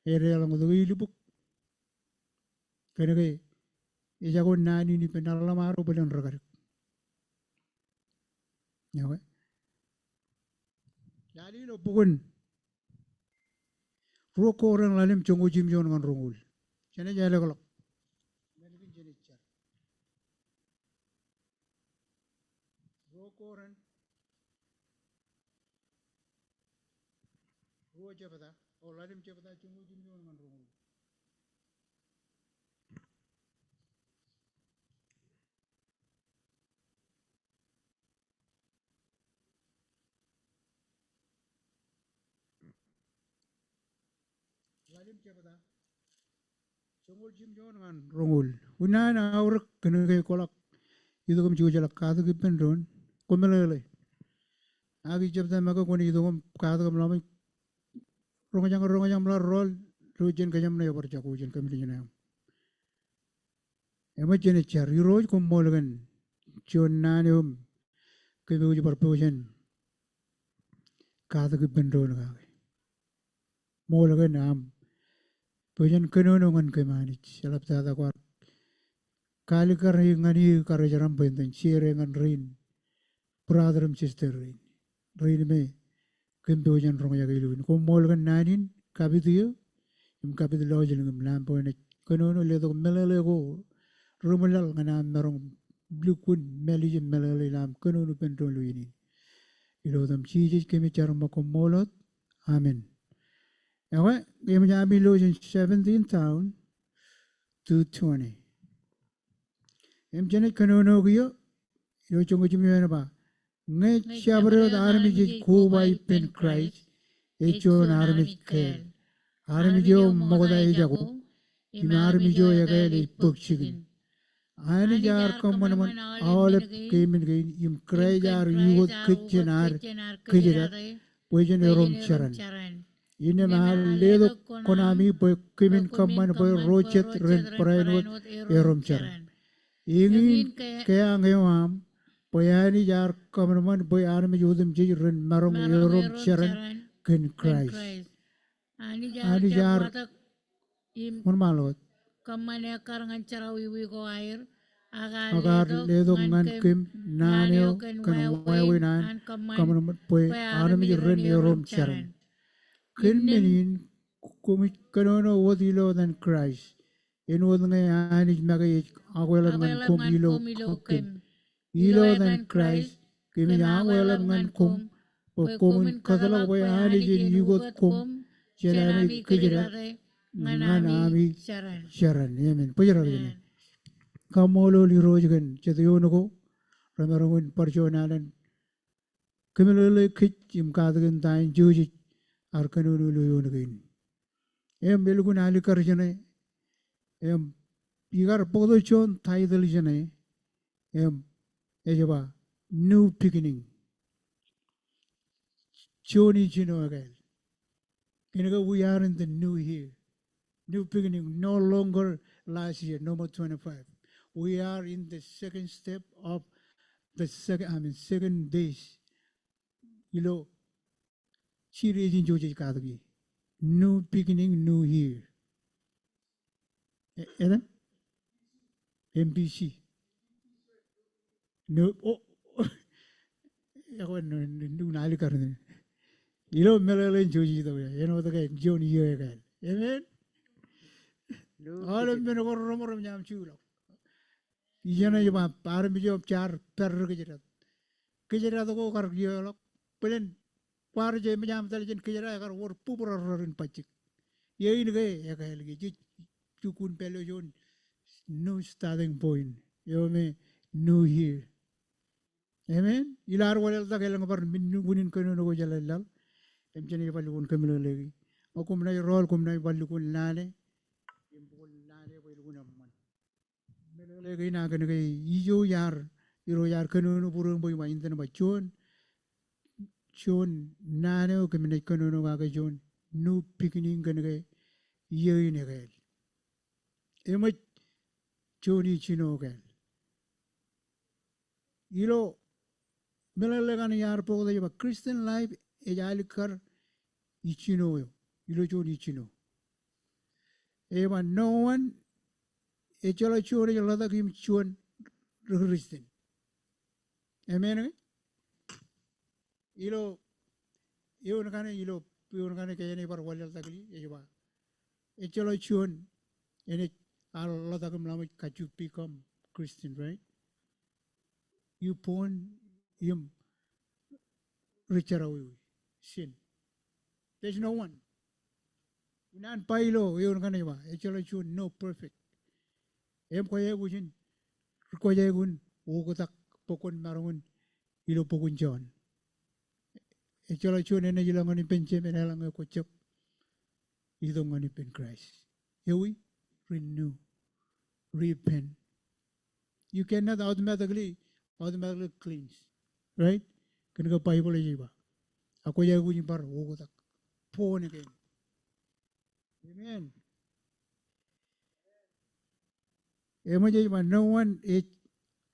Area lang itu ilupuk. Kena Ija ko nani ni penala maro belen ragar. Ya we. Alilo pukun. Roko orang lalim chongo jimjon ngan rongul. Chane jale kolok. Melvin jene char. Roko orang. Ruo jabada. O lalim jabada chongo jimjon ngan rongul. Lalim jabada. Chongo jimjon ngan rongul. Una na aurak kena kaya kolak. Itu kum juga jalak kata kipen ron. Kumelele. Agi jabda maka kuni itu kum kata kum lama. Rongajang melar roll. Rujen kajam na yabar jago jen kami dijana yam. Ema jene char. Yuroj kum molagan. Chon nani kami uji perpojen. Kata kipen ron kage. Molagan am. Pojen kenonongan kemanich. Salap tada kuat. Kali karena ngani karena jaram penting share ngan rain brother and sister rain me kempe ojan rong ya gailuin ko mol kan nanin kabitu kabitu lojel ngam lampo ne kono le do melale go rumulal ngana merong blukun melije melale lam kono no pentro luini ilo dam chiji kemi charam ko molot amen ewa gem jabi lojin 17 town to 20 em jene kanono giyo yo chongo chimyo ba nge chabro army ji kubai pen Christ echon army kel army jo mogoda ejago im army jo yagel ipokchigin ani jar common all kemin gein im kray jar yugot kitchenar kijira pojen rom charan ine mahal ledo konami boy kemin common boy rochet ren prainot erom charan ingin kaya ngewam poyani jar kameraman boy army jodem ji ren marong erom charan ken Christ ani jar mon malot Kamane karangan cara wiwi ko air agar ledo ngan kim naneo kan wawi nan kameraman boy army ji ren erom charan ken menin kumi kanono wodilo than Christ in wodang ani magay agwelan ngan kum ilo kum ilo than Christ kimi agwelan ngan kum o kumin katalo boy ani jin yugot kum jelani kijira ngan ami sharan yemen pujara gini kamolo li rojgan chetiyono ko ramarongun parjonalan kimilole kich im kadagin tain juji arkanu lo yonagin em belgun ali karjane em igar podo chon title jane em ejaba new beginning choni chino again we are in the new year new beginning no longer last year number 25 we are in the second step of the second days chiri jin joji kadagi new beginning new year Eden? MPC. No, oh, ako nali karne. Ilo melale joji to ya. Yeno to kay Johnny yo kay. Amen. Alam me no romo nyam chulo. Ijana yama par mi jo char per kejira. Kejira to ko kar yo lo. Pelen par je mi jam tal jen kejira kar wor pupura rin pachik. Ye in kay ya kay lagi Chukun Pelojon, new starting point. You may new year. Amen. Ilar walal ta kailang par minugunin kano no jalalal. Em jeni balukun kamilo lagi. O kum na roll kum na balukun lale. Em bukul lale balukun amman. Melo lagi na kano kay iyo yar. Iro yar kano no purong boy ma intan ba chon. Chon nane o kami na kano no kaka chon. New beginning kano kay iyo yun kay. Ema choni chino gan. Ilo melalegan yar po da Christian life ejalikar ichino yo. Ilo choni chino. Ema no one echala chori lada kim chuan Christian. Amen. Ilo Iyon kane ilo iyon kane kaya ni par walal takli ewa. Echolo chuan ene Allah takam lama kaju become Christian, right? You born him richer away sin. There's no one. Unan pailo iyon kane ba. Echolo chuan no perfect. Em kaya gujin kaya gun ugotak pokon marungun ilo pokon John. Echolo chuan ene jilangan ni penche menalang ko chop idong ni pen Christ. Here we renew, repent. You cannot automatically cleanse, right? Kena ka Bible aja ba? Aku jago ni par ugotak pon again. Amen. Ema no one is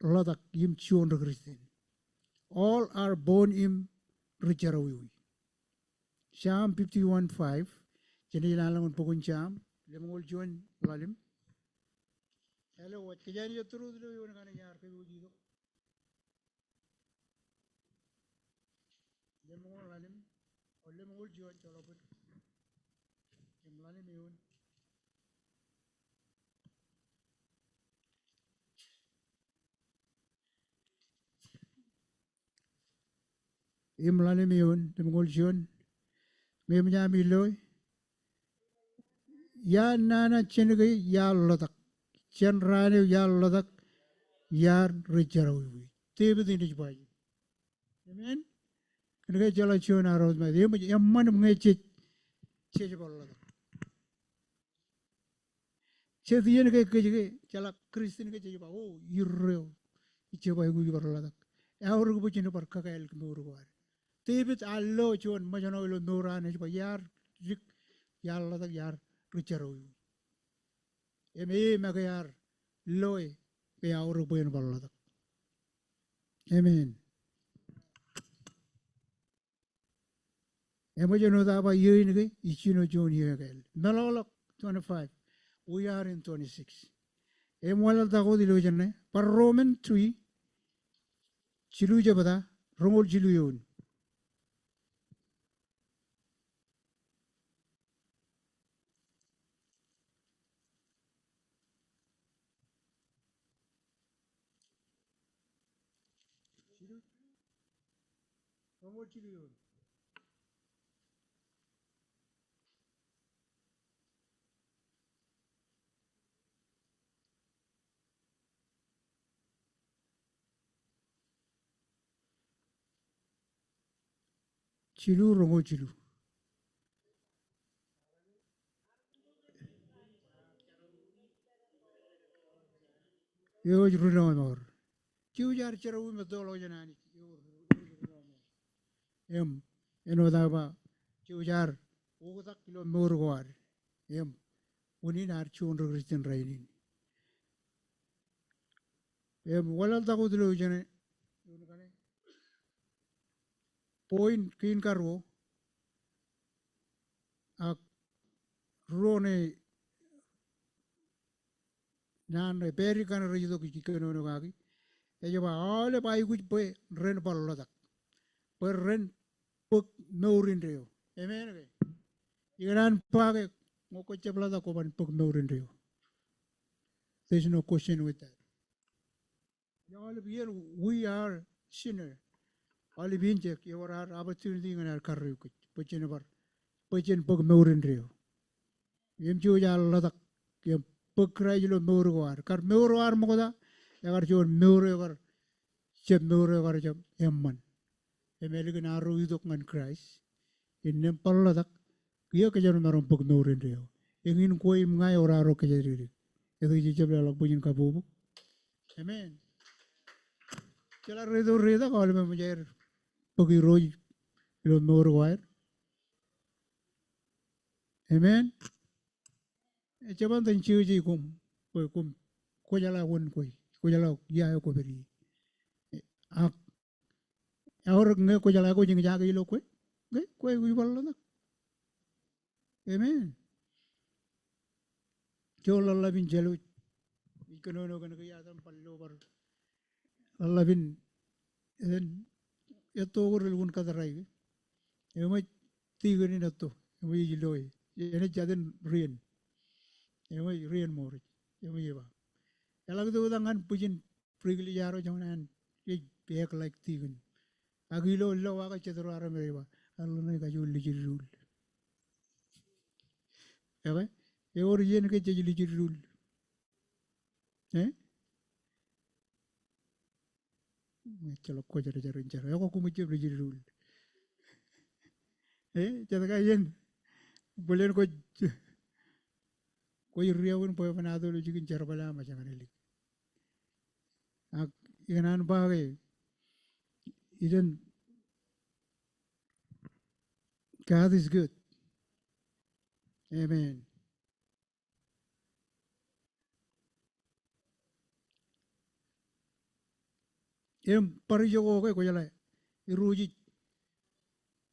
ladak yim chuon Christian. All are born in richer away. Psalm 51:5. Jadi lalang pokon Psalm. Lemol John lalim. Hello, what kajani yo turu dulu yo nakana yar ke uji do. Lemol lalim. O lemol John chalo pun. Lalim yun. Lalim yun. Lemol John. May manyami loy. Ya nana chenegay ya ladak. Chen rane ya ladak. Ya richer away. Tebe dinij bayi. Amen. Kena jala chuan aros ma. Dia man mengai cece ladak. Cetian ke jala Kristen ke cece ba. Oh irreo. Ice bayi gue ladak. Aur gue cina par kakael kemur guar. Tebe allo chuan macam ilo nurane ba yar rik ya ladak yar richer away. Magayar loy pe aur buen baladak. Amen. Emojono da ba yin ge ichino jon yegel. Malolok 25. We are in 26. Emwala da go dilo jenne. Par Roman 3 chilu jabada rongol chilu yon. Rongol chilu yon. Chilu rongol chilu. Yo juruna mor. Chiu jar cherawu medolo janani. Eno da ba chiu jar ugotak kilo mor guar. Unin archun Christian rainin. Walal tago dilo jane. Point kin karo. Ak rone nan peri kan rejido kikeno no gagi. Ejo ba ale bai kuj pe ren paladak. Per ren puk meurin reo. Amen ke. Iganan pake ngoko ceplada ko ban puk meurin reo. There's no question with that. All of here we are sinner. All of you check you are opportunity in our career. Pachin bar pachin puk meurin reo. Yem chu ya ladak yem puk rajlo meuruar. Kar meuruar moda. Agar chon meuruar cep meuruar cep emman. Emelikan aru idok ngan Christ. Innem paladak kia kejar marom puk meurin reo. Ingin koi mengai ora ro kejar diri. Itu cecep lalak punya kabubu. Amen. Cela redo reda kalau memang pergi roj ilo meuruar. Amen. Coba tenci uji kum ko jala won ko jala ya ko beri. Ak Ahora nge ko jala ko jing jaga ilo ko wi wala. Amen. Jola labin jelu ikono kan ya tam pallo bar labin en eto gorul un kadarai ema tiga ni nato emo jiloi ene jaden rien emo rien mori emo jeba elag tu dangan pujin prigli jaro jangan ye pek like tigan agilo lo waga cedro ara mereba allo ne ga jul lijirul ebe e or yen ke jeli lijirul eh chalo ko jara jara jara ko kumu jeb lijirul jada ga yen bolen ko riawun po fanado lo jigin jara bala ma jangan lik ak yanan baage iden God is good. Amen. Parijogo ko jala iruji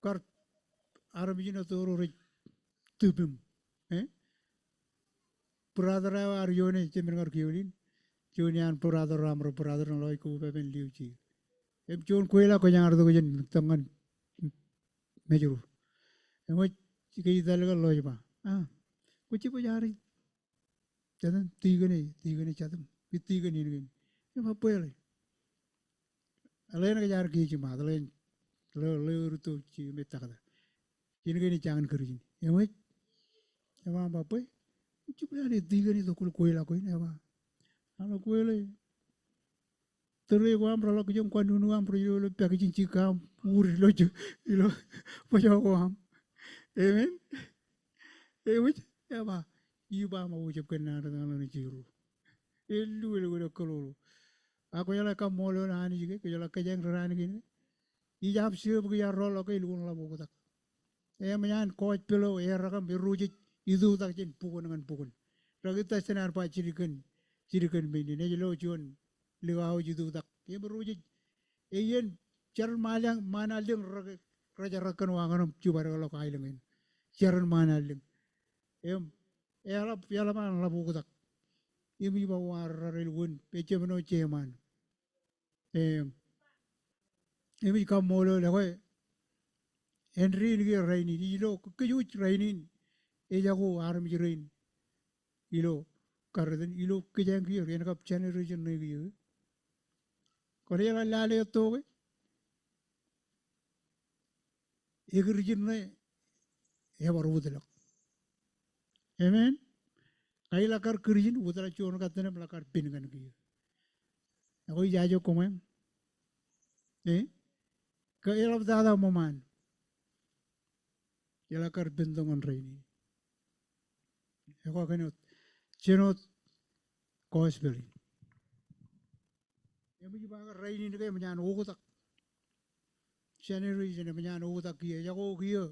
kar arabijina toro rej tupim brother aryone chemengar kiolin jonian brother ramro brother loy ko ben liuji jon koela ko nyar do jen tangan mejuru emo chike dalga loy ba kuchi ko yari jadan tigane chadam pitigane ni ema poele alen ga yar ki chi ma alen lo ruto chi metakada ini jangan kerjin ema ba poe kuchi ko yari tigane do kul koela ko ni ema ano koele tere ko am ralo kujum ko nunu am pro lo pakijin chi kam ur lo ju lo po jo ko am amen ema iba ma wo jep kana ngalo ni jiru elu ko lo ako yala kam molo na ani jige ko yala kajang rani gini ijab siyo bu ya rolo ko ilu la bu tak manyan ko pelo rakam biruji idu tak jin pukun dengan pukun ragita senar pa cirikan bini ne jelo jon liwao jidu tak ye biruji yen jar malang manaling raja rakan wanganam cubar kalau kailengin jaran manaling yala man la bu tak imi ba war relun peche meno cheman imi kam molo le ko Henry ni raini ilo kuyuch raini e jago arm jirain ilo karden ilo kejang ki ren kap channel region ne gi ko yala lale to ge e region ne e baru budela amen ai la kar kirjin budela chon ka tene la kar pin gan gi ko jajo ko men ka elab dada moman yala kar bendongan raini ko kanot chenot koisbeli yemi ba raini ne manyan o tak chaneri ne manyan o tak ye yago giyo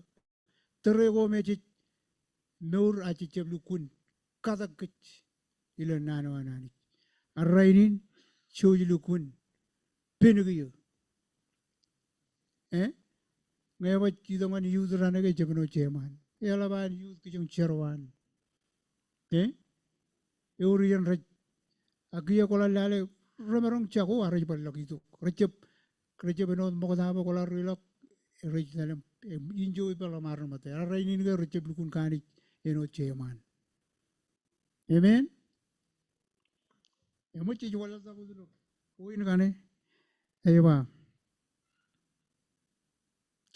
tere go mechi nur achi cheblu kun kada kich ila nano anani rainin chojlu kun penugiyo ngawa chidongan yudran ge jebno cheman yala ban yud kijong cherwan eurian raj agiya kola lale romerong chago araj balak itu recep no mogda ba kola rilok rej dalam enjoy pala marno mate ara ini ge recep lukun kani eno cheman amen emo chi wala da budulo oin gane aywa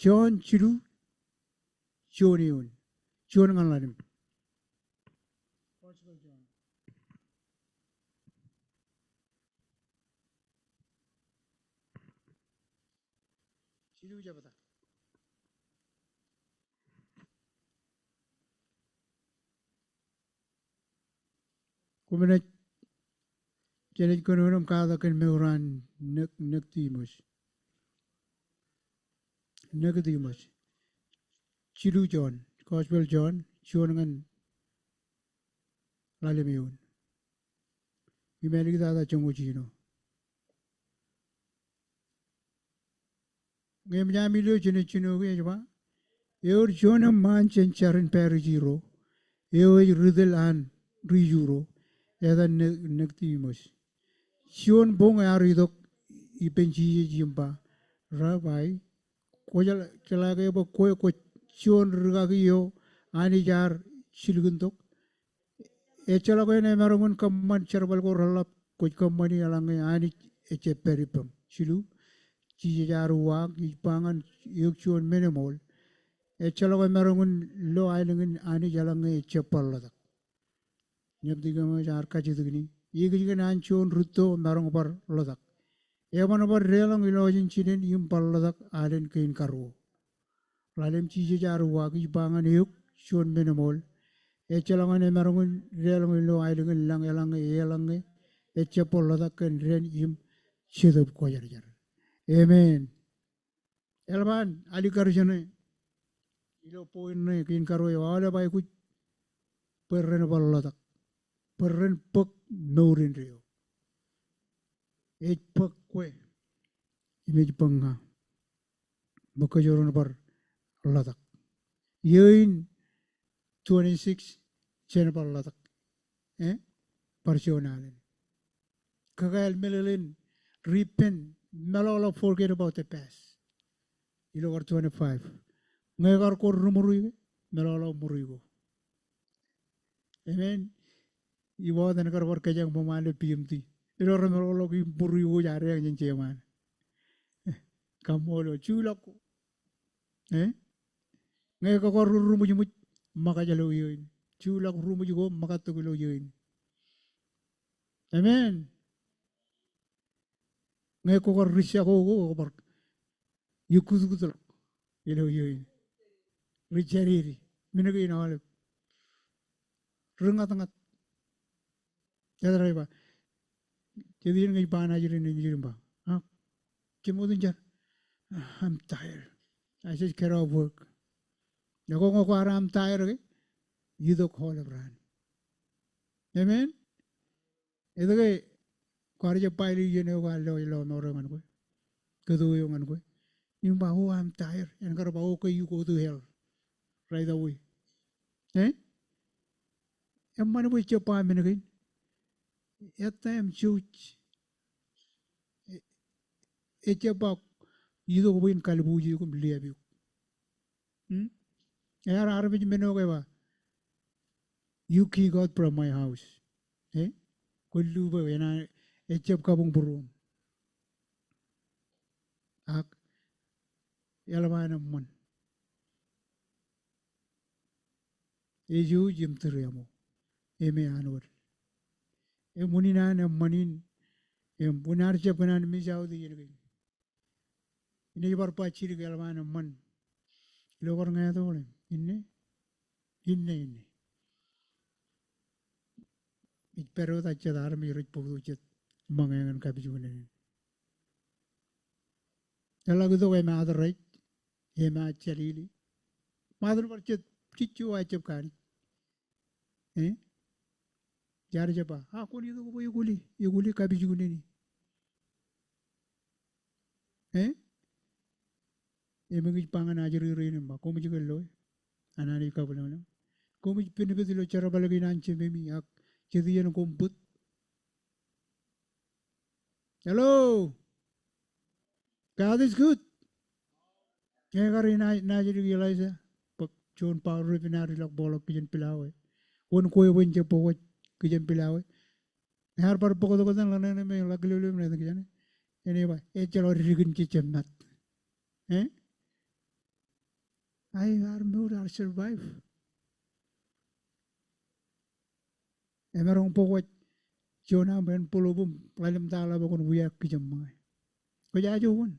John chiru John ngalalim chiru jabata kumene jenej kononom kada ken meuran nektimos Nicodemus, Chiru John, Gospel John, John Lalemiun. Imeli dada chungu chino. Ngem jamilo chino gejwa. Eur John man chen charin perigiro. Eur ridel an rijuro. Eda Nicodemus. John bong aridok ipenchi jimba. Rabbi ko jala ke bo ko chuon rgagiyo ani jar silguntok echala ko ne marangun kamman charbal ko ralap ko kammani alange ani eche peripam silu ci jar wa pangan yuk chuon menemol echala ko marangun lo ailengin ani jalange eche parladak nyab digama jar kachidugni yigigan an chuon rutto marang par lodak eman par relang ilojin chinen yum parladak alen kain karwo lalem ci jar wa pangan yuk chuon menemol echalangan emarungun relangun lo ailangun lang elang elang echapol da kan ren im sidup ko jar jar amen elban ali karjane ilo poin ne kin karo wala bay ku perren ballada perren pok nourin rio pok kwe imej panga baka joron par ladak yein 26 chen par ladak parsionalen kagael melelin repent melolo forget about the past ilo 25 ngagar ko rumuri melolo murigo amen iwo dan kar war kajang pemale PMT ilo melolo ki murigo jare yang ceman kamolo chulako ngay ko rumu jumu maka jalo yoin chulak rumu jugo maka tugulo yoin amen ngay ko risya ko bar yukuzugutul ilo yoin richariri minago inawale rungat ngat jadrai ba jadi ngay bana jirin jirin ba kimodun jar I'm tired I just get off work Nago ko I'm tired okay you do call abran amen edage kwarje paili yene ko lo norangan ko kedu yongan ko yung ba oh I'm tired and kar ba okay you go to hell right away emman bo chepa menagin etta em chuch echepa yido ko bin kalbuji ko liabi yar arbij menoge ba you key God from my house kullu ba ena echep kabung burum ak yalwana mon eju jim triamo eme anor munina na manin bunar chepanan mi saudi yelge ini bar pa chiri yalwana mon logar ngaya to inne pero ta chadar mi rich podu chet mangangan ka bijune yalla gudo e ma adrai e ma chalili madar par chet chichu a chep kari jar jaba ha ko ni do ko yuguli ka bijune ni e magi pangan ajri rin ma ko mi jigello anani ka bulana ko mi pinibedilo charabalagi nanche memi ak chediyan komput hello God is good kagari na jadi realize pag chon pa refinari lak bolok kijen pilawe won ko wen je po kijen pilawe har par poko to kan lana me laglulu me kijen ene ba e chalo rigin kichen mat I are more are survive emerong poko chona ben polobum lalim tala bakon wiya kijem mai ko jajo won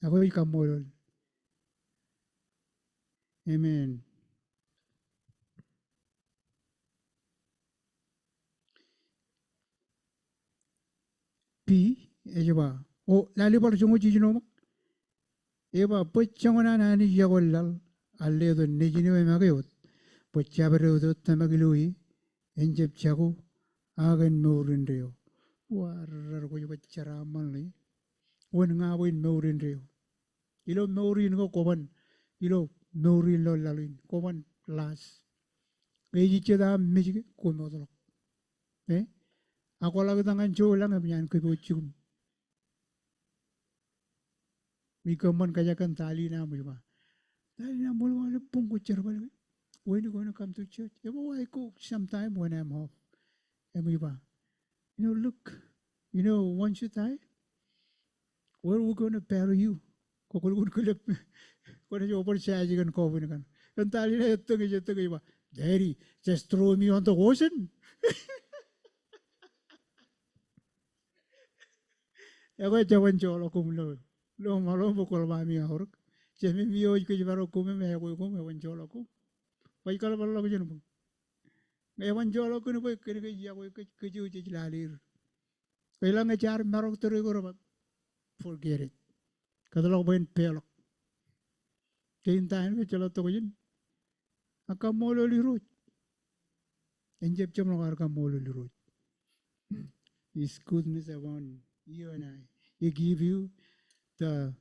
ako ikamolol amen pi ejaba o lali par chungo chijino eba pochangona nani jagolal alle do nejini we magayot pochabre do tamagilui enjep chago agen mourindio warar ko yobachara manli won nga win mourindio ilo mourin ko koban ilo mourin lo lalin koban las eji cheda mijige ko modolo ako lagi tangan cho lang amyan ko bochum mi kaman kaya kan tali na mo ba Dahil na mo wala pong kutsara ba? When you gonna come to church? I go sometime when I'm off. Ba? Look, once you die, where are we gonna bury you? Kukulun kulip. Kung ano yung siya kan ko kan. Yung tali na ito ba? Daddy, just throw me on the ocean. Ako jawan jolo kumlo. Lo malo bukol mami ahorok. Jemi miyo ko jibaro kume me ko me jolo ko. Pai kala ballo ko jeno. Ewan jolo ko ne boy kene ko ya ko ju ji lalir. Kailang ngejar marok turu ko forget it. Kadalo boy pelok. Tintahan ko chalo to ko jin. Aka molo lirut. Enjep chom lo ka molo lirut. His goodness upon you and I. He give you the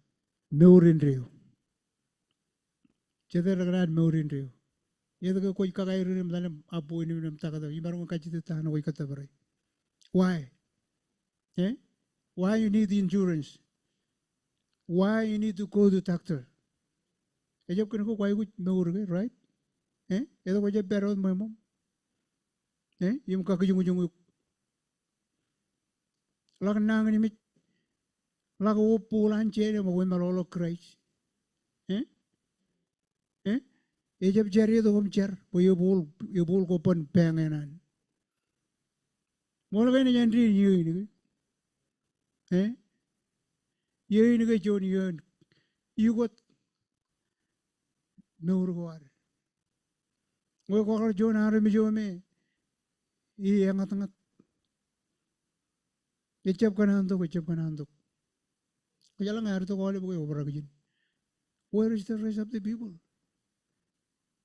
Meurin Rio. Chedar Meurin Rio. Yedaka koi kakai rim dalam abu ini dalam takada. Ibarat kaji tu tahan koi kata berai. Why? Eh? Why you need insurance? Why you need to go to doctor? Ejab kena ko koi kuch meur ke, right? Eh? Edo koi jab berot mo mom. Eh? Yung kakajung Lak nang ni mit. Lak o pulan chere mo malolo Christ. Eh? Eh? Ejab jari do cer. Po yobul ko pon pengenan. Molo kene jandri ni. Eh? Yun ke jon yun. You got no reward. Wo ko jon har mi jo me. I angat. Echap kanando. Kaya lang har to ko le ko obra gin. Where is the rest of the people?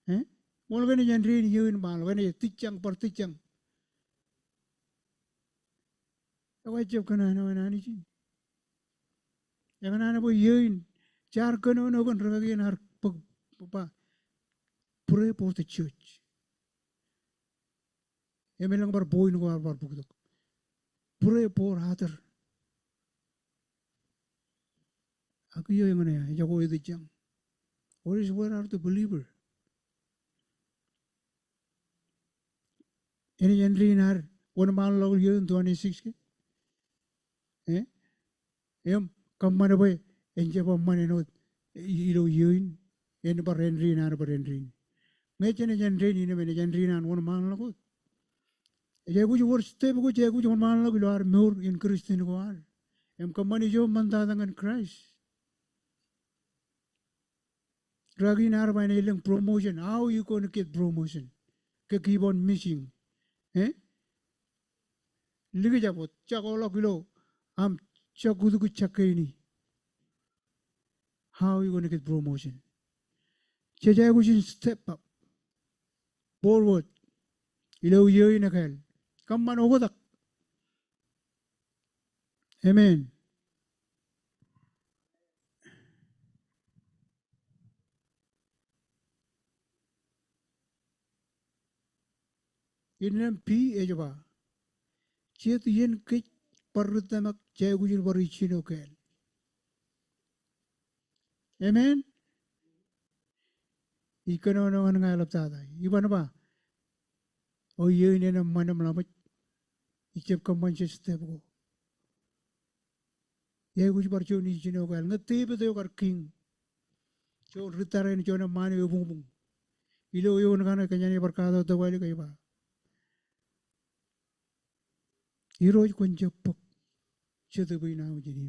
Eh? Molo kene jandri ni yun mal kene tichang per tichang. Ako echap kanano nani ji. Yang nana po yun. Char kano kan ragagyan har pag pray for the church. Eme lang bar boy ko bar bukdok. Pray for other. Ako yung ano yan. Ako yung dijang. Where are the believer? Ini yang rinar. Wana malam yun 26 ke? Eh? Yung kamana boy. Enje pa manenot. Ilo yun. Ini bar rinar. Ngayon yan rin. Yan rinar. Wana malam ko. Jago jo step ko jago jo man lo luar mur in Christian ko ar. Em kamani jo manda dengan Christ. Ragi nar ba ilang promotion. How you going to get promotion? Ke keep on missing. Eh? Ligi jabot. Chakolo kilo. Am chakudu ko chakaini. How you going to get promotion? Jago jo step up. Forward. Ilo yoy na kail. Kaman ugodak. Amen. Inam pi ejaba. Chet yen kich parutamak jayagujil barichino kail. Amen. Ikano naman ngalap tada. Iba na ba? O yoy na manam lamit. Ichep kaman siya step ko. Jayagujil barichino ni chino kail. Ngatib tayo kar king. So retire ni chona mani ubung. Ilo yun kana kanya ni barkado tawali kayo ba? ఈరోజు కొంచెం చదువుపోయినావు జని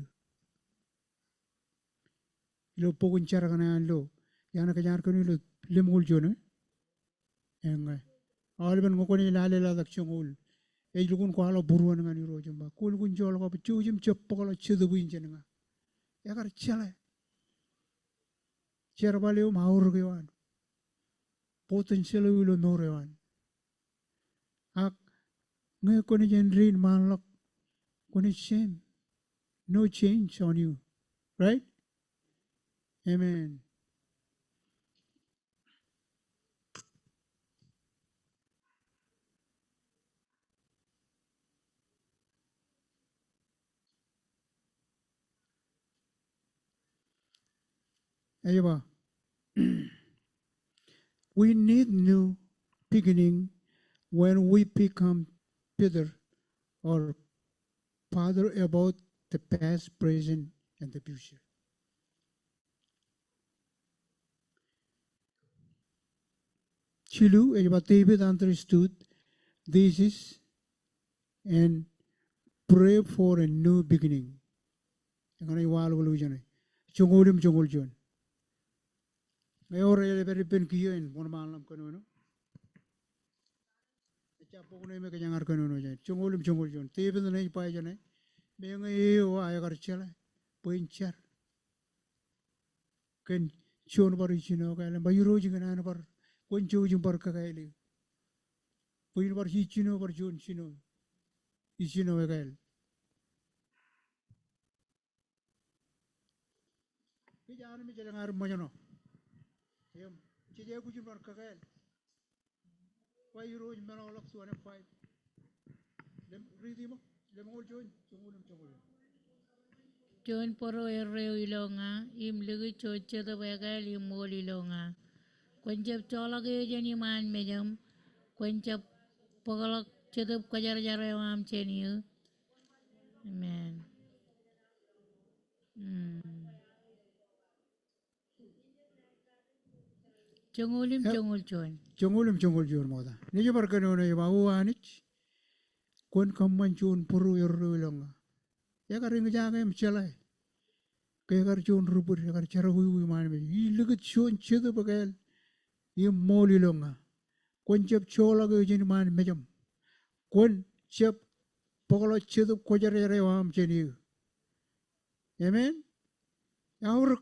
ఇలా పోగుంచారు కానీ వాళ్ళు వెనక జారుకొని వీళ్ళు లిమ్గుల్చోను ఏంగా వాళ్ళు పెనుకొని లాలేలా దక్షిణలు ఎదుగుని కోళ్ళ బురువను కానీ ఈరోజు బా కూలి గురించి వాళ్ళకి చూసి చెప్పగల చదువుయించనుగా ఎక్కడ చలే చెరబలేవు మా ఊరికి వాడు పోతున్న సెలవులు నోరేవాడు Ngayon ko na dyan rin, malak ko na shame. No change on you. Right? Amen. Ayo ba? We need new beginning when we become bitter or bother about the past, present, and the future. Chilu, about David understood this is and pray for a new beginning. Ang iwalo ko lujan eh. Chungulim chungul jon. Ngayon ay very pen kiyon. Mo malam kano no. Chapo ko na may kanyang arkano no jan. Chungulim chungul jon. David na ipay jan eh. May ngayon ay karchala. Poinchar. Ken chon bar ichino kailan bayuro jingan bar. Kuncho jing bar kakaili. Poin bar ichino bar jon chino. Ichino kail. Kijana mi jalan arm majano. Yam, cije ku jumar kakail. Why you roj mana olak suane five. Lem ridi mo, lem ol join, chungulem. John poro erreo ilonga, im ligi choche the vegal im mol ilonga. Quenchap cholage jani man mejam, quenchap pogalak chedup kajar jarawam cheniu. Amen. Chungulim chungul chon. Chungulem chungul jon moda. Nije bar kano na yawa anich. Kun kamman chun puru yorru ilonga. Ya karing jaga em chalai. Kaya kar chun rupur ya kar chara hui man me. I ligat chun chedu bagal. Im mol ilonga. Kun chep chola ge jani man mejam. Kun chep pokolo chedu kajar jarawam cheniu. Amen. Yaur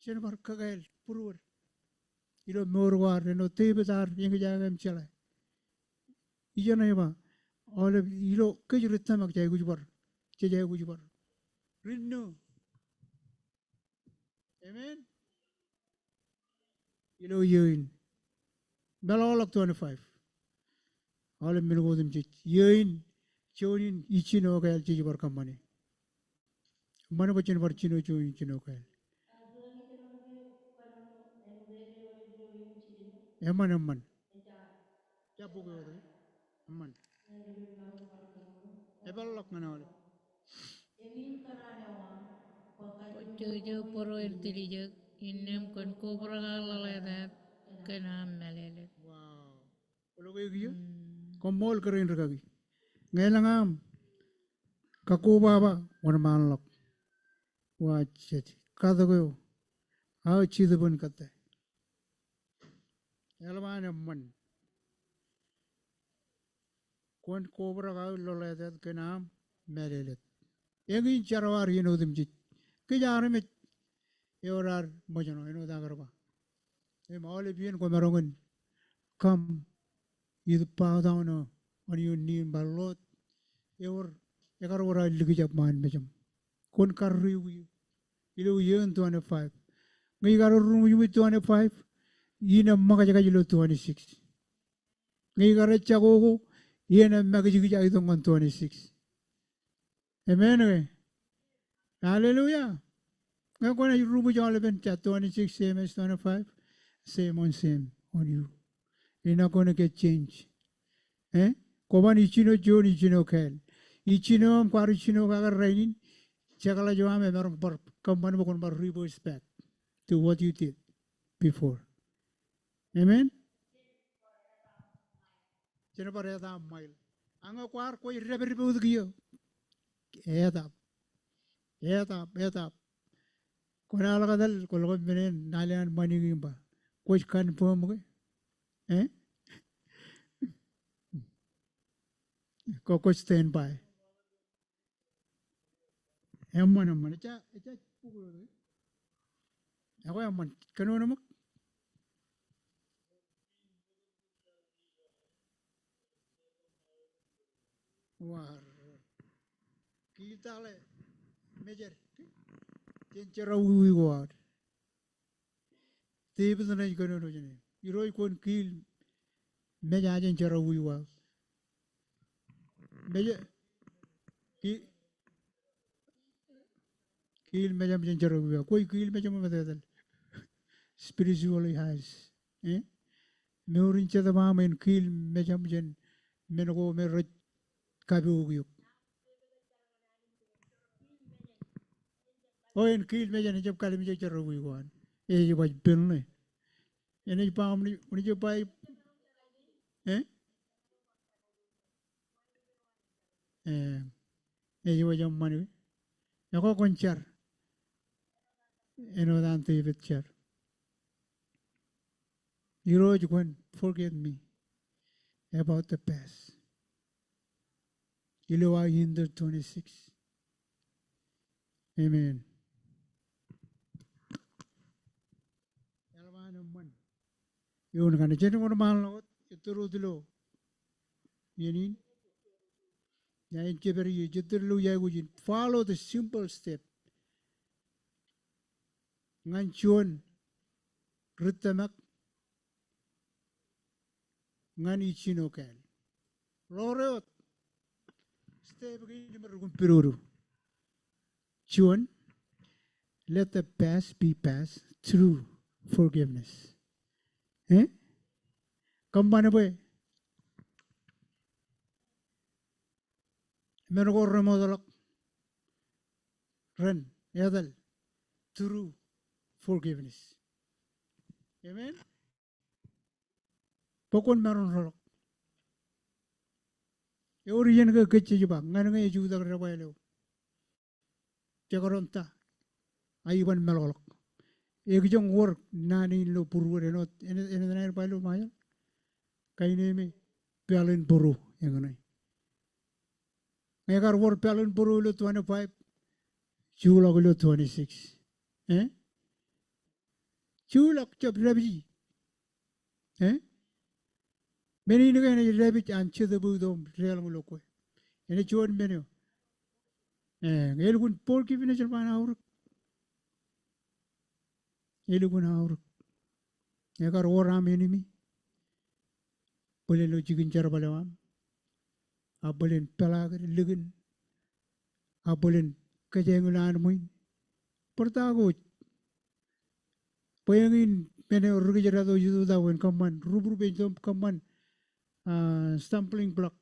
Jennifer Kagail, Purur. You know, Morwar, you know, Tibet, Young Jagam Chela. Ijaneva, all of you know, Kajuritamak Jagujar, Jagujar. Renew. Amen. You know, you in Belolok 25. All of Milgodim Chit. You in Chonin, Ichino, Jibar Company. Manabachin Varchino, Chino. Eman. Chapo ko yun. Eman. Ebal lock na wala. Jojo poro ertilijak, inem kon kubra galaledat, kenam melelet. Wow. Ulo ko yun. Komol ka rin ragagi. Ngayon lang am. Kakuba ba? Wala man lock. Watch it. Kada ko yun. How chidabun kate. Elman man. Kon cobra ka loledet kenam melelet. Egin charawar you know them jit. Kijar mit yorar mojano you know dagarba. Em all of you ko marongan. Come you bow down on your knee balot. Yor yagarwara ligijap man mejam. Kon karri you. You yearn 25. May you got a room with 25. Yina magajagajilo 26. Ngay garacha ko yena magajigija itong 26. Amen. Hallelujah. Ngayon ko na yung rumo yung 26 same as 25. Same on you. You're not going to get change. Koban ichino John ichino kail. Ichino am kwaro ichino kakarainin. Chakala jo ame merong par kampan mo kon par reverse back to what you did before. Amen. Sino pa reta mile. Ang akwar ko irreversible udgiyo. Etap. Kona ala kadal kolgo menen nalian manigin ba. Kuch confirm ko. Ko stand by. Emman. Ita pukulo. Ako emman. Kano namak? War. Kita le major. Kencara ui war. Tiba tu naik kano no jene. Iroi kon kill. Meja aja kencara ui war. Meja Kil macam jenjara gua. Koi kil macam apa tadi? Spiritually has. Meurin ceda main kil macam jen menago merat kabu guyuk. Oh en kil macam jab kali macam jenjara guyuan. Je baj belne. Ini paham ni je pai. Je macam mana? Aku koncar. Eno dante betchar. You know, Gwen, forgive me about the past. Ilawa Hinder 26. Amen. Yun ka na dyan mo naman lakot. Ituro dilo. Yanin. Yain kiberi yu. Jitiro yagujin. Follow the simple step. Ngan chuan. Ritamak. Ngan ichinokel. Lorot. Step again di marugong piruru. Chuan. Let the past be past through forgiveness. Kampana boy. Menago remodalak. Ren. Yadal. Through forgiveness. Amen. Pokon meron rolok. E origin ka kecce juba. Ngana nga juda ka rabay lew. Jagaronta. Ayuban melolok. Ekjong work nani lo puru reno. Ene na pa lo maya. Kaine me pialin puru yang nai. Ngagar work pialin puru lo 25. Chulak lo 26. Chulak chap rabi. Many ni kaya rabbit and chida budom real mo loko. Ene chuan menu. Elgun pork even na pan aur. Elgun aur. Ngagar oram enemy. Boleh lo chicken charbalawan. Abolin pelagar ligan. Abolin kajengulan muy. Pertagut. Payangin mene orgijara do judo da wen kaman rubru benjom kaman stumbling block.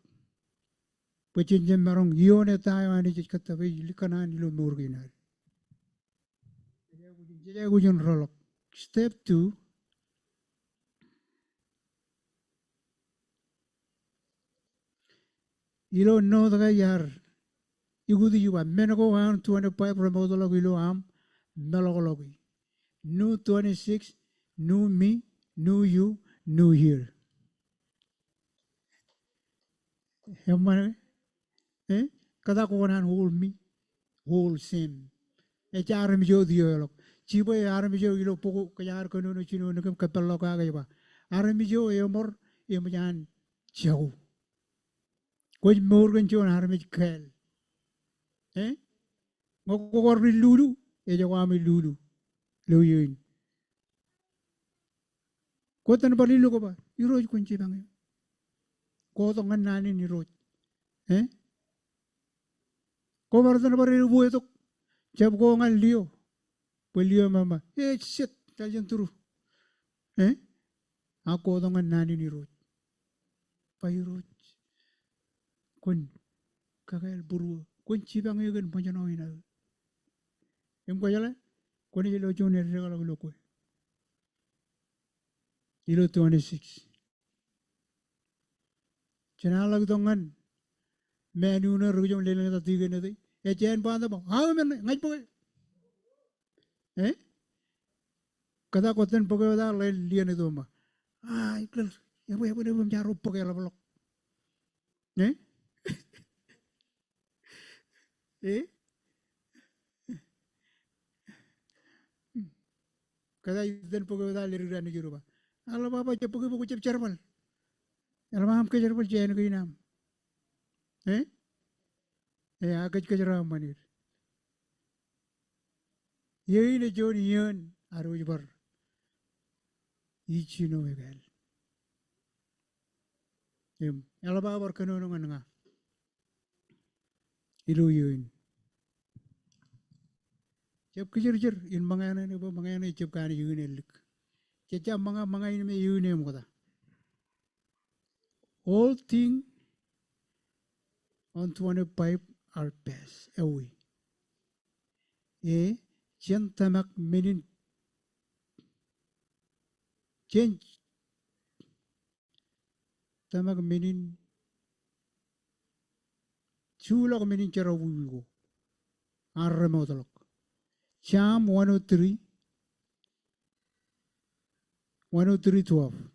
Pechinjem marong yone tayo ani kata be likanan lo murginar. Jadi gujun rolok. Step 2. Ilo no daga yar. Igudi juba menago han 25 remodolo ilo am melogologi. New 26, new me, new you, new here. Hemana, kada ko nan whole me, whole same. Aram jo diolog. Chibo aram jo ilo poko kayar kono no chino no kapalo ka gaiba. Aram jo emor emjan chau. Koj morgan jo aram kel. Ngokor lulu, ejawami lulu. Luyuin. Kota na balilu ko ba? Iroj kunci bang. Kota ngan nani ni roj. Ko barata na balilu buhay tok. Jab ko ngan liyo. Paliyo mama. Shit. Talyan turu. Ako kota ngan nani ni roj. Payuroj. Kun. Kakail buru. Kunci bang yagan panjanaw ina. Yung ko yala? Kuni ilo junior regalo loko. Ilo 26. Chanalag dongan. Menu na rujong lele na tiga na di. Chen pa anda ba? Hawa men ngay po. Kada koten pagay da lele liyan ito ma. Ay klal. Yabo na bum jaro pagay labalok. Kada iden pagay da lele rani juro ba. Alam apa cepuk pagay cep cermal. Alam ham ke cermal chen ko inam. Agaj ke cermal manir. Yei ne joni yon aruj bar. Ichino vegal. Alam apa kano nungan nga. Ilu yon. Cep kejer in mangana ne ba mangana cep kan yune lik. Ceca manga ini me yune mo da. All thing on 25 are pass away. E chen tamak menin change tamak menin chulok menin chara wugo. Arre mo talok. Psalm 103 103:12.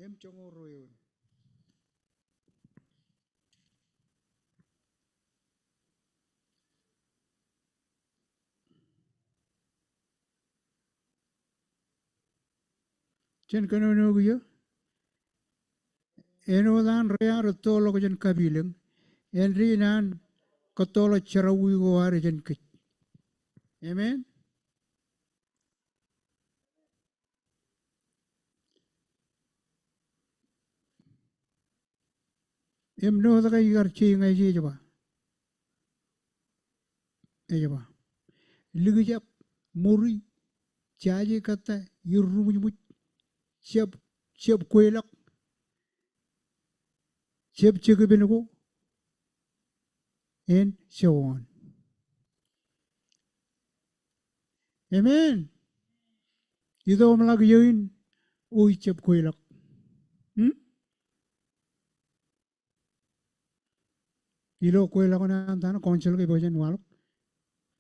Em chongo royon. Chen kano no guyo. Eno dan rea rotolo ko jen kabilang. Enri nan kotolo charawi go are jen kich. Amen. Em no da kai gar chi ngai ji jaba. E jaba. Ligi jap muri chaji kata yurru mujmuj siap siap kuelak siap chege benugo and so on. Amen. Ito malag yun uy siap kuelak. Ilo kuelak na antana konsel ke bojan walok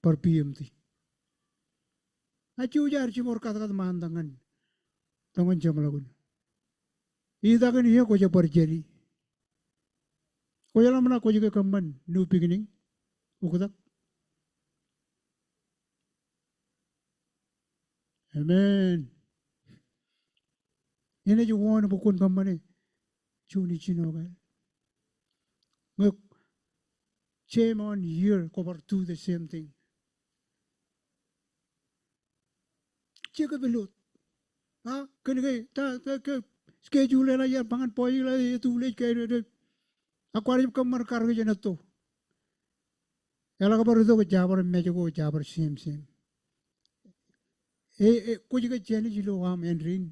per PMT. Acu jar cimor kata-kata mantangan tangan jam lagun. Ida kan iya ko japar jeri. Ko jalan mana ko juga kamban new beginning. Ukutak. Amen. Ini juga wana bukun kamban ni. Cuni cino kan. Ngek shame on year cover do the same thing. Cika belut. Ha, kena kai ta ke schedule la ya pangan poi la tu le kai de. Aku arif kamar karga janato. Ela kabar itu ko jabar meja ko jabar same. Ko juga jeni jilo am enrin.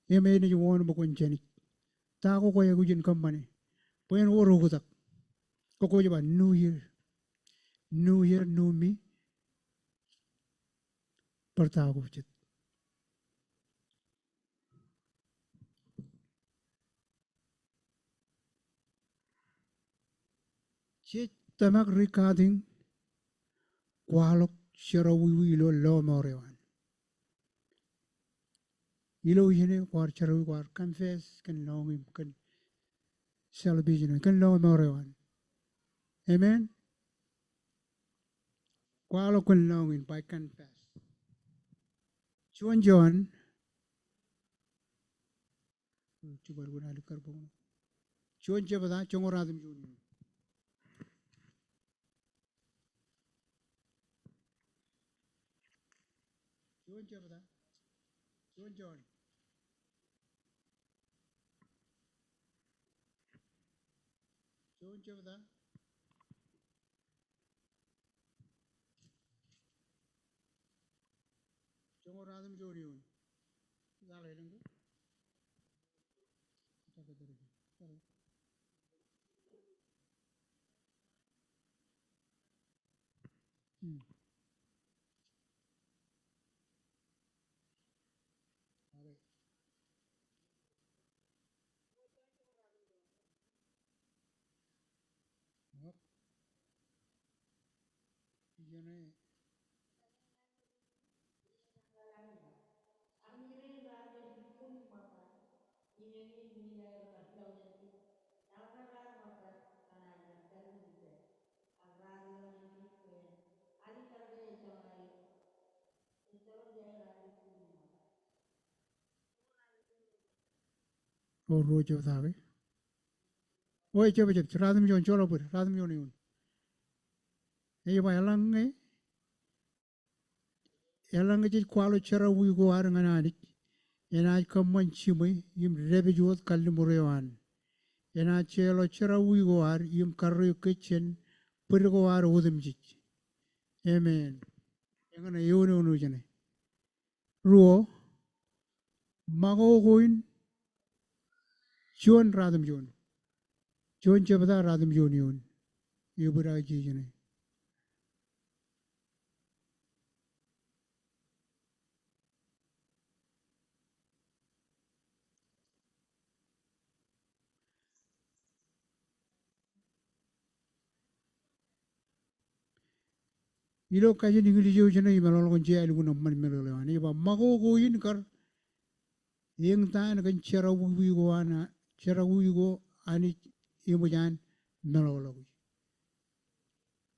Me ni juwan bukun jeni. Ta ko ya gujin kamane. Poin woro ko tak. Ko jaba new year. New year new me. Perta ko jit. Chet tamak recording kualok sharawi lo morewan. Ilo yene kwar sharawi kwar confess kan longim kan celebration kan lo morewan. Amen. Kualok kan longin by confess. Chuan John. Coba guna alikar bunga. Chuan jabada chongoradim juni. Chuan jabada. Chuan John. Chuan jabada. Chongoradim juni. Zalai lengu. Yene or rojo thawe. Oi coba cep radum jon cola pur radum jon yun. Ba yalang nge kwalo chara wi go ar ngana dik. Ena kamman chimai yim rebe jot kalli murewan. Ena chelo chara wi go ar yim karro kitchen pur go ar udum jich. Amen. Engana yone onu jane. Ruo mago goin jon radum jon. Jon cebada radum jon yun. Yubura ji jane. Ilo kaji ningili jo jane imalol kon je alu kun amman melole ani ba mago goin kar yeng tan kan chera wi go ana chera wi go ani imujan melolo.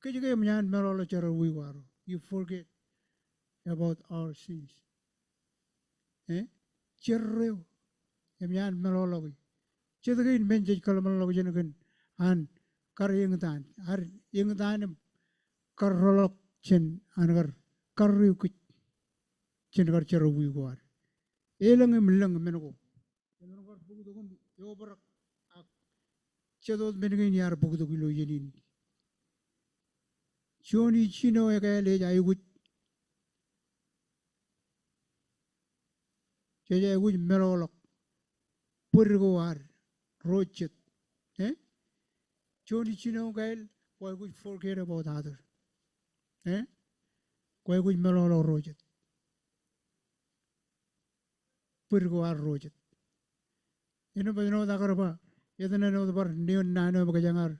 Kaji ke myan melolo chera wi go aro. You forget about our sins. Cherreo myan melolo. Chedagin menje kalamalolo jane kan an kar yeng tan ar yeng tan kar rolok chen anagar karriu kit chen kar chero wi go ar elang milang menego elang kar bugu dogon yo barak ak chedod menegen yar bugu dogilo yenin choni chino e ka le jay gut che gut melolok pur go ar rochet choni chino gael why would forget about others why would melolo rochet pur go ar rochet ino ba no da karba yedana no bar neon nano ba jangar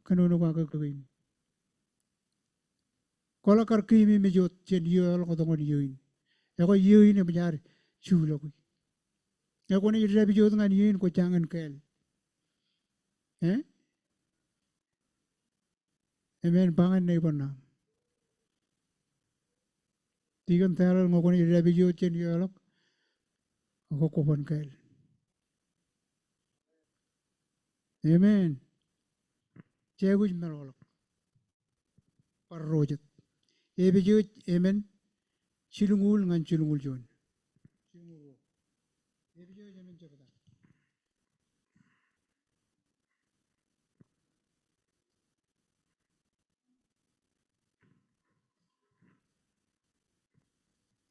kanuno ka kagawin kola kar kimi mi jot chen yo ko dongon yoin e ko yoin e banyar chulo ko e ko ni rebi jot ngan yoin ko changan kel amen bangan nei bonna tigan taral ngo ni rebi jot chen yo ko ko ban kel amen cheguj merol par rojet e bi jot amen chilungul ngan chilungul jon e bi jot amen jabada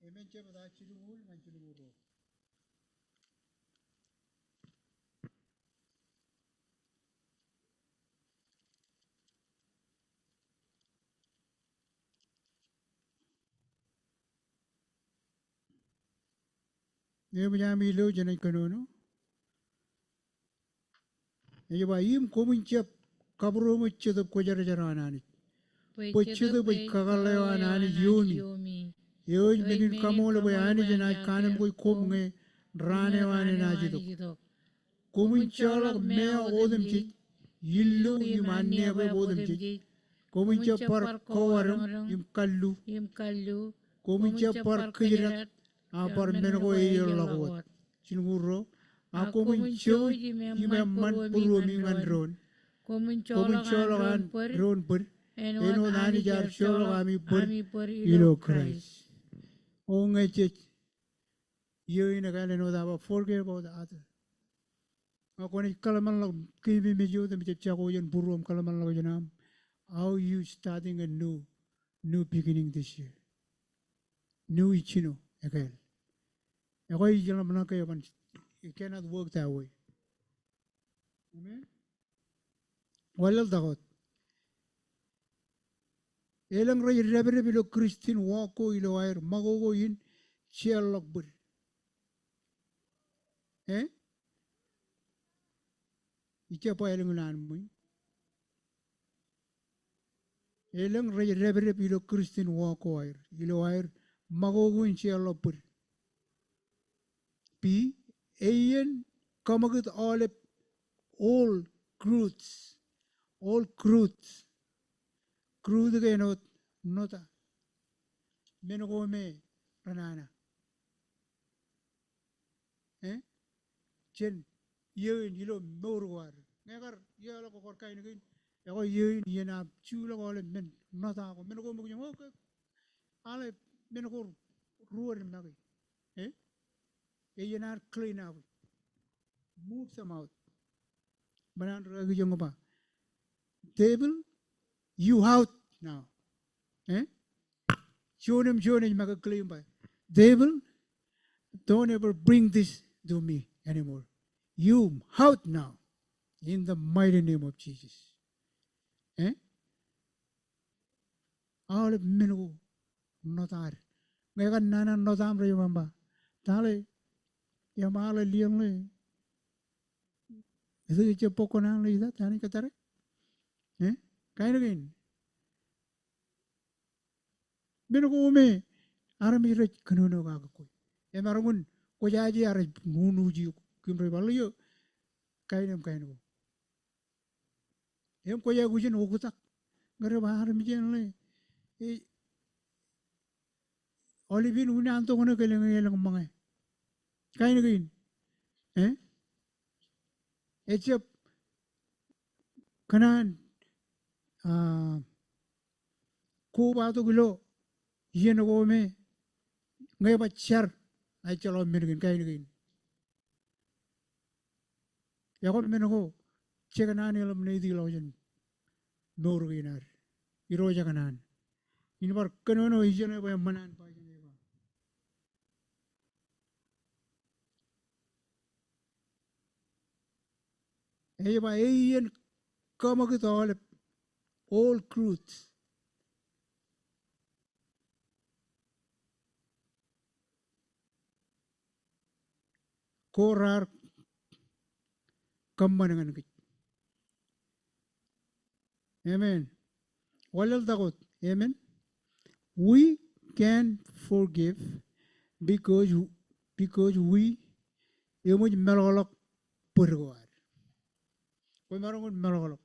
amen jabada chilungul ngan chilungul ro e bi jami lo jene kanono e ba yim ko mun chep kabro mu chedop ko jara jara anani pochede bai kagale anani yomi yoy menin kamole bai ani jena kanem ko kom nge rane wane na jido komun chalak me odem chi yillu yimane bai bodem chi komun par kawaram yim kallu komun par kirat par mengo e lagot chinguro a komun choy yime man puro mi man ron komun chologan ron pur eno nani jar chologami pur ilo Christ onge chech yoy na gale no da forget about the other ako ni kalaman lag kimi medyo da mi chago yan burom kalaman lag janam how you starting a new beginning this year new ichino again ako ijanam na kayo man it cannot work that way amen walal dagot elang ray rebere bilo Christian wako ilo air magogo in chialok bur icha pa elang ulan muy elang ray rebere bilo Christian wako air ilo air magogo in chialok bur P ayen kamagut all crudes crude ke nota menugo me ranana chen yeun yilo morwar ngar yelo ko kay ngin ya ko yeun yena chulo ko le men nota ko men ko mo ko ale men ko ruor magi eh yena clean out move them out banan ragi jongo ba devil you out now eh show them maga clean by devil don't ever bring this to me anymore you out now in the mighty name of Jesus eh all menu notar ngayon nana notam re mamba tale yamala liang le itu je poko nang le ida tani katare eh kain again menu ko me arami re kanono ga ko e maramun ko jaji ara munu ji kimre balu yo kainem ko em ko ya gujin okutak ngare ba arami jen le e olivin una anto kono keleng eleng mangai kain again eh echep kanan ko ba to gilo yen go me ngai ba char ai chalo mirgin kain again ya ko men go chekanan elam nei di lojen norginar iro jakanan in bar kanono ijene ba manan pa jene ba e ba yen kama ko tole all truth korar kamman ngan amen walal dagot amen we can forgive because we emuj melolok purwar ko marangun melolok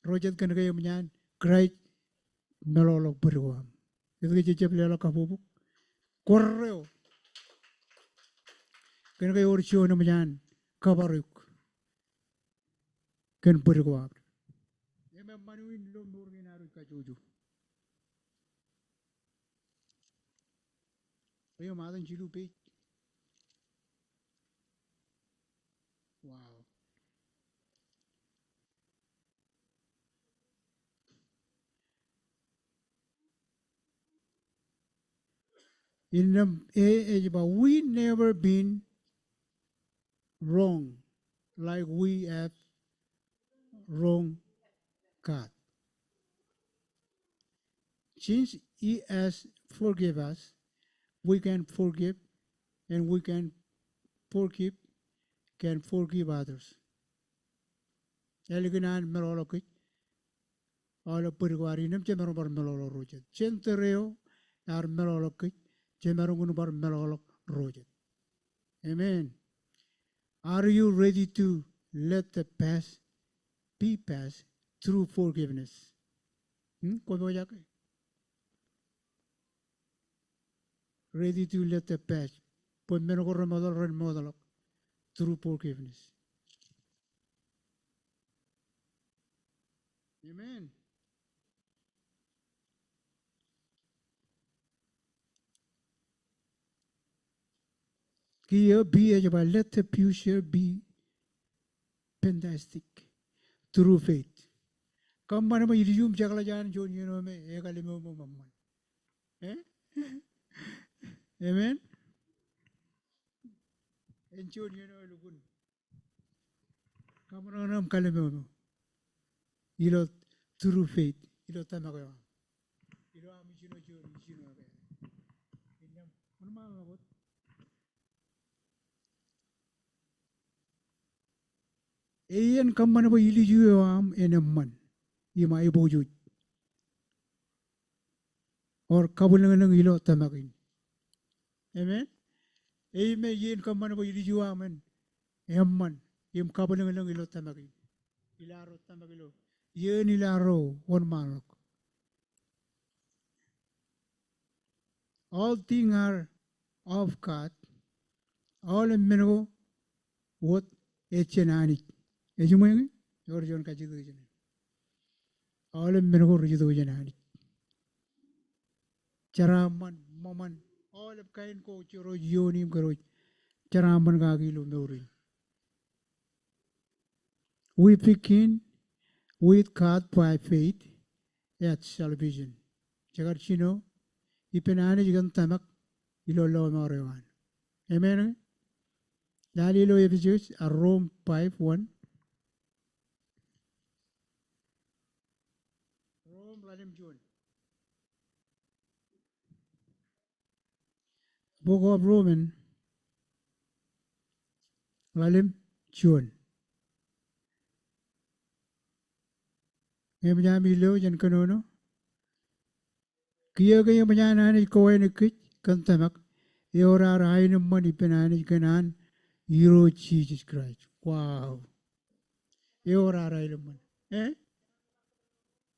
rojet kan kay mnyan great melolok purwam itu ke cecep lelo kabubu korreo kan kay orchio na mnyan kabaruk kan purwam eme manuin lo murginaru kajuju ayo madan jilu pe wow in the age but we never been wrong like we have wrong God since he has forgive us we can forgive and we can forgive others eliginan melolokit all purgwari nem chemero bar melolo rojet centereo ar melolokit chemero gun bar melolok rojet amen are you ready to let the past be past through forgiveness ko boya ke ready to let the past pon meno ko remodel through forgiveness amen Here be about let the future be fantastic through faith. Come mana ma irium jagla jan jon yeno me ekali mo mamman. Eh? Amen. En jon yeno lugun. Kamana nam kalemo. Ilo through faith. Ilo tamago. Ilo amichino jon chino be. Inyam manma lagot. Ayan kamana ba ili juyo am enamman. Ima ibojuj. Or kabulangan ilo tamagin. Amen. Amen yen kamana ba ili juyo amen. Emman. Im kabulangan ilo tamagin. Ilaro tamagilo. Yen ilaro one malok. All things are of God. All in meno what etchenani ejumengi yor jon kajidu jene olem mengo rujudu jenani charaman moman olem kain ko choro yonim karo charaman gagilo meuri we begin with God by faith at salvation jagar chino ipenani jigan tamak ilolo morewan amen Dalilo Ephesians Rome 5:1 Rome lalim John Book of Romans lalim John Ngemjami lo jan kanono kiya kaya manyanani kowe ni kich kantamak eora rain mani penani kanan hero Jesus Christ wow eora rain man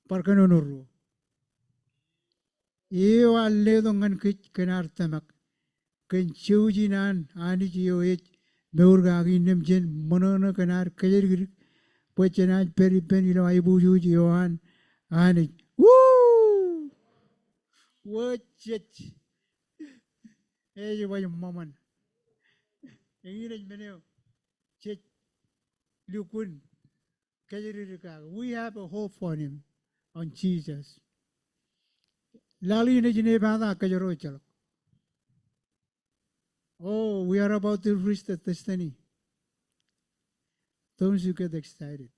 parkanono ro ewa ledongan kich kanar tamak kan chewjinan ani jiyo meurgagi nemjen monono kanar kajergir pochenaj peri penilo aibuju jiyoan ani woo wachet way maman engine meneo chet lukun kajerika we have a hope for him on Jesus lali ne jine bada kajero chalo oh we are about to reach the destiny don't you get excited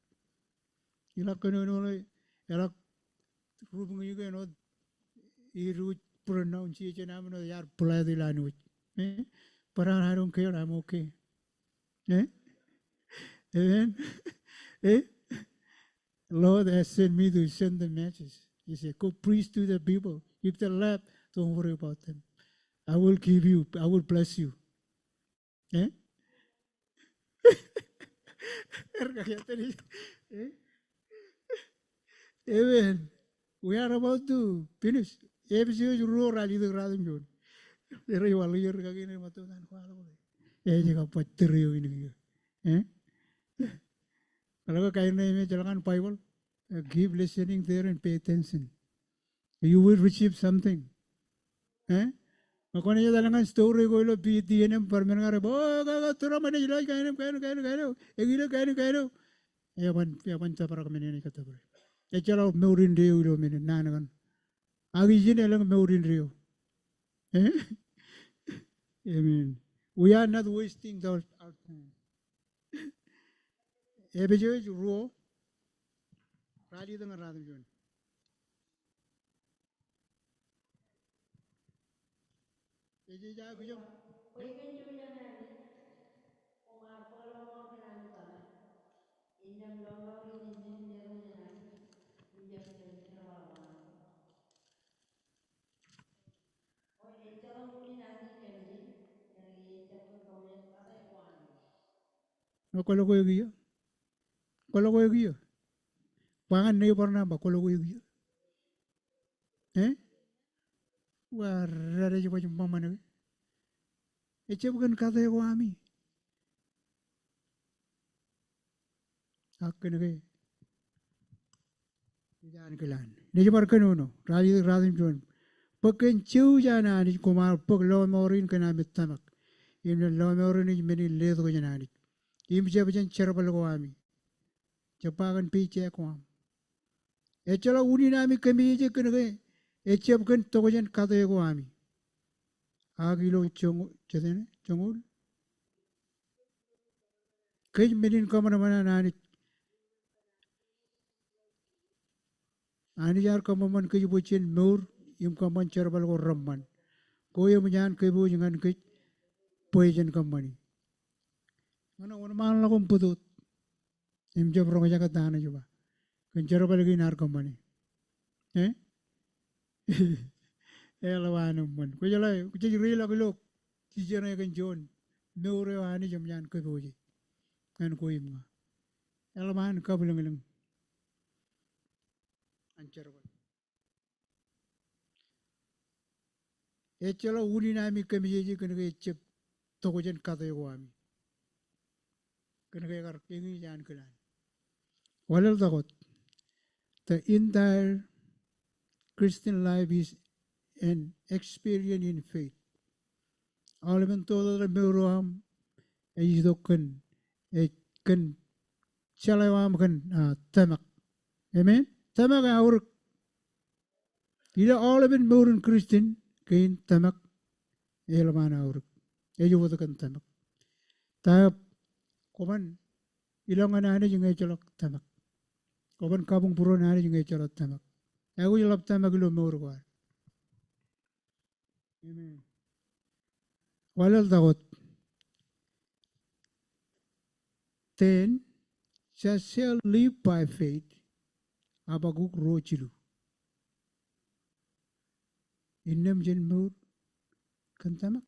ila kanono ila rubung you know iru pronounce it namno yar play the language but I don't care I'm okay amen Lord has sent me to send the message he said go preach to the people if they left don't worry about them I will give you I will bless you Amen. We are about to finish. Episode roar ali the radam jon. Ere walu yer kagine matu dan kwalo. Jaga patrio ini. Kalau kain ini jalankan Bible, keep listening there and pay attention. You will receive something. Makanya jalankan story ko lo PTN permen ngare. Oh, kagak turun mana jelas kain. Egila kain. Yapan tapar kami ni kata ber. Echala meurin rio lo meni nanakan. Agi jin elang meurin rio. Amen. We are not wasting our time. Episode ruo. Rali dengan radam jon. Eji ja kujang. Kalau kau yang kalau kau yang pangan ni pernah apa kalau kau yang wah rada je macam mama ni bukan kata yang kami akan ni jangan kelan ni je parkan uno radin jon pakai ciu jana ni kumar pak law morin kena mitamak ini law morin ni meni ledo jana ni im je macam cerbal kami cepakan pice kami echala uni nami kami je kena bukan tokojan kata yang kami agilo chongul kej menin kamana mana nani ani jar kamaman kej bocin meur im kaman cerbal ko ramman ko yem jan kej bo jangan kej poison kamani mana on man la kom putut im job ronga jaga dana juba kan cerbal gi nar kamani Elawan man ko jala ko ji rila ko lok ci jene kan jon meure wani jam jan ko boji kan ko yimma elawan ka bulang ancer ko echala uni na mi kami ji kan ko ecep to ko jen kata yo ami kena kaya kar kengi jan kenan. Walal takot. The entire Christian life is an experience in faith. Alaman todo the meuroham ay dokan ay kan chalawam kan tamak. Amen. Tamak ay aur. Ila alaman meurun Christian kain tamak elaman aur. Ayo vodakan tamak. Tap koman ilang anane yung ay chalak tamak. Koman kabung puro nane yung ay chalak tamak. Aku jalap tamak ilo meur ko. Amen. Walal takot. Then shall live by faith. Abaguk rochilu. Innem jen meur kantamak.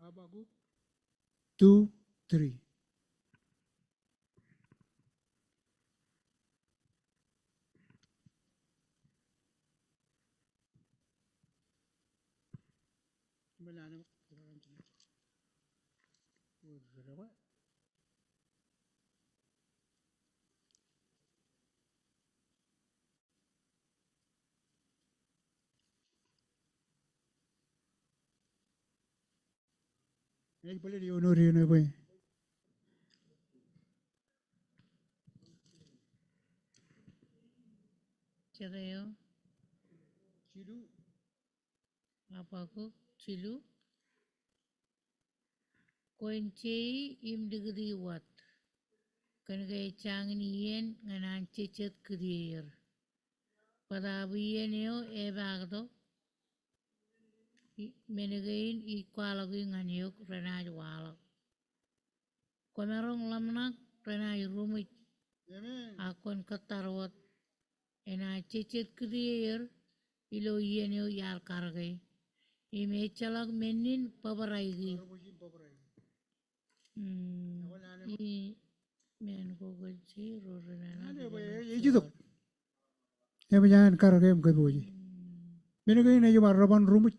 Abaguk 2:3. Ini boleh diunuri ni boy. Chadayo, Cilu Apakuk, Chilu, Koinche im digri wat. Kan gay changin yen nganan chichet kriyer. Padabiyen yo ebagdo. Menegain ikwalagi nganyok renaj walak. Komerong lamnak renaj rumit. Amen. Akon katarwat. Ena chichet kriyer ilo yen yo yar kargay. Ime chalak menin pabaraigi. I men ko gaji rorena. Ada boy. Ini tu. Yang jangan karagam ke boy. Mana kau ini cuma raban rumit.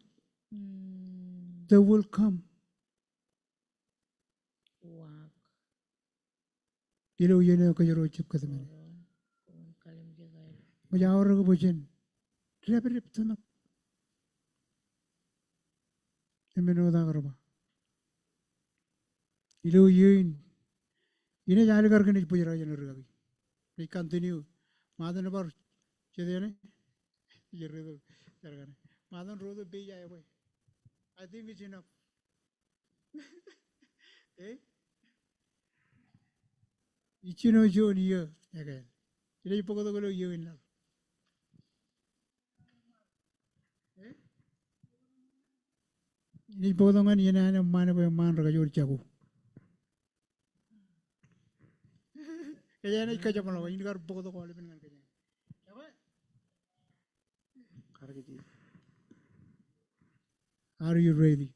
They will come. Wak. Ilo yen yo kajaro chip kata mana. Kalim jagay. Macam orang ko bojen. Rep tamak. Amen oda karba. Ilo yen. Ini jangan karkan ini puja raja nurgabi. Ini continue. Madan bar cedera ne. Jerredo jargane. Madan rodo beja ya boy. I think it's enough. Eh? Ichino jo niya again. Ini pokok tu kalau yo inlah. Eh? Ini pokok tu kan ini ana mana boy man raga jor chaku. Kaya na ikaja pala ini kar pokok tu kalau lebih dengan kaya. Kargiti. Are you ready?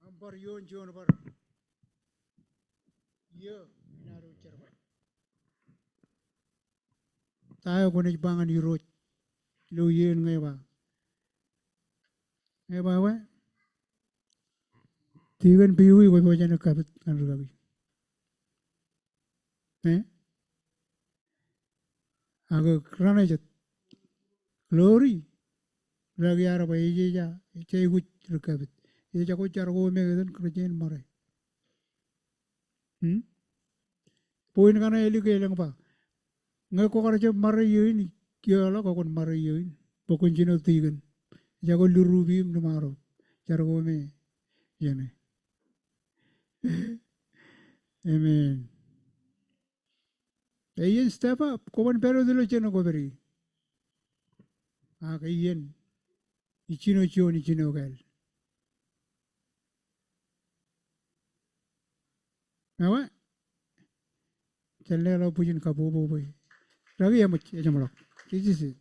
Ambar yon jon bar. Yo inaru cerba. Tayo ko ni bangan yurot. Lo yen ngay ba? Ngay ba wa? Tigan biwi ko ba jana kapit kan gabi. Eh? Aga krana jat. Glory. Lagi ara ba ije ja. Ije gut rekabit. Ije ko chargo me gadan kerjain marai. Poin kana eli ke elang pa. Ngai ko kerja marai yun. Kya la ko kon marai yun. Pokon jino tigan. Jago lurubim na maro. Chargo me. Yan eh. Amen. Ayan step up. Kuman pero dilo chino ko beri. Kayan. Ichino chion ichino gal. Nawa? Challe la pujin kapo boy. Ragi ya much ya jamalak. This is it.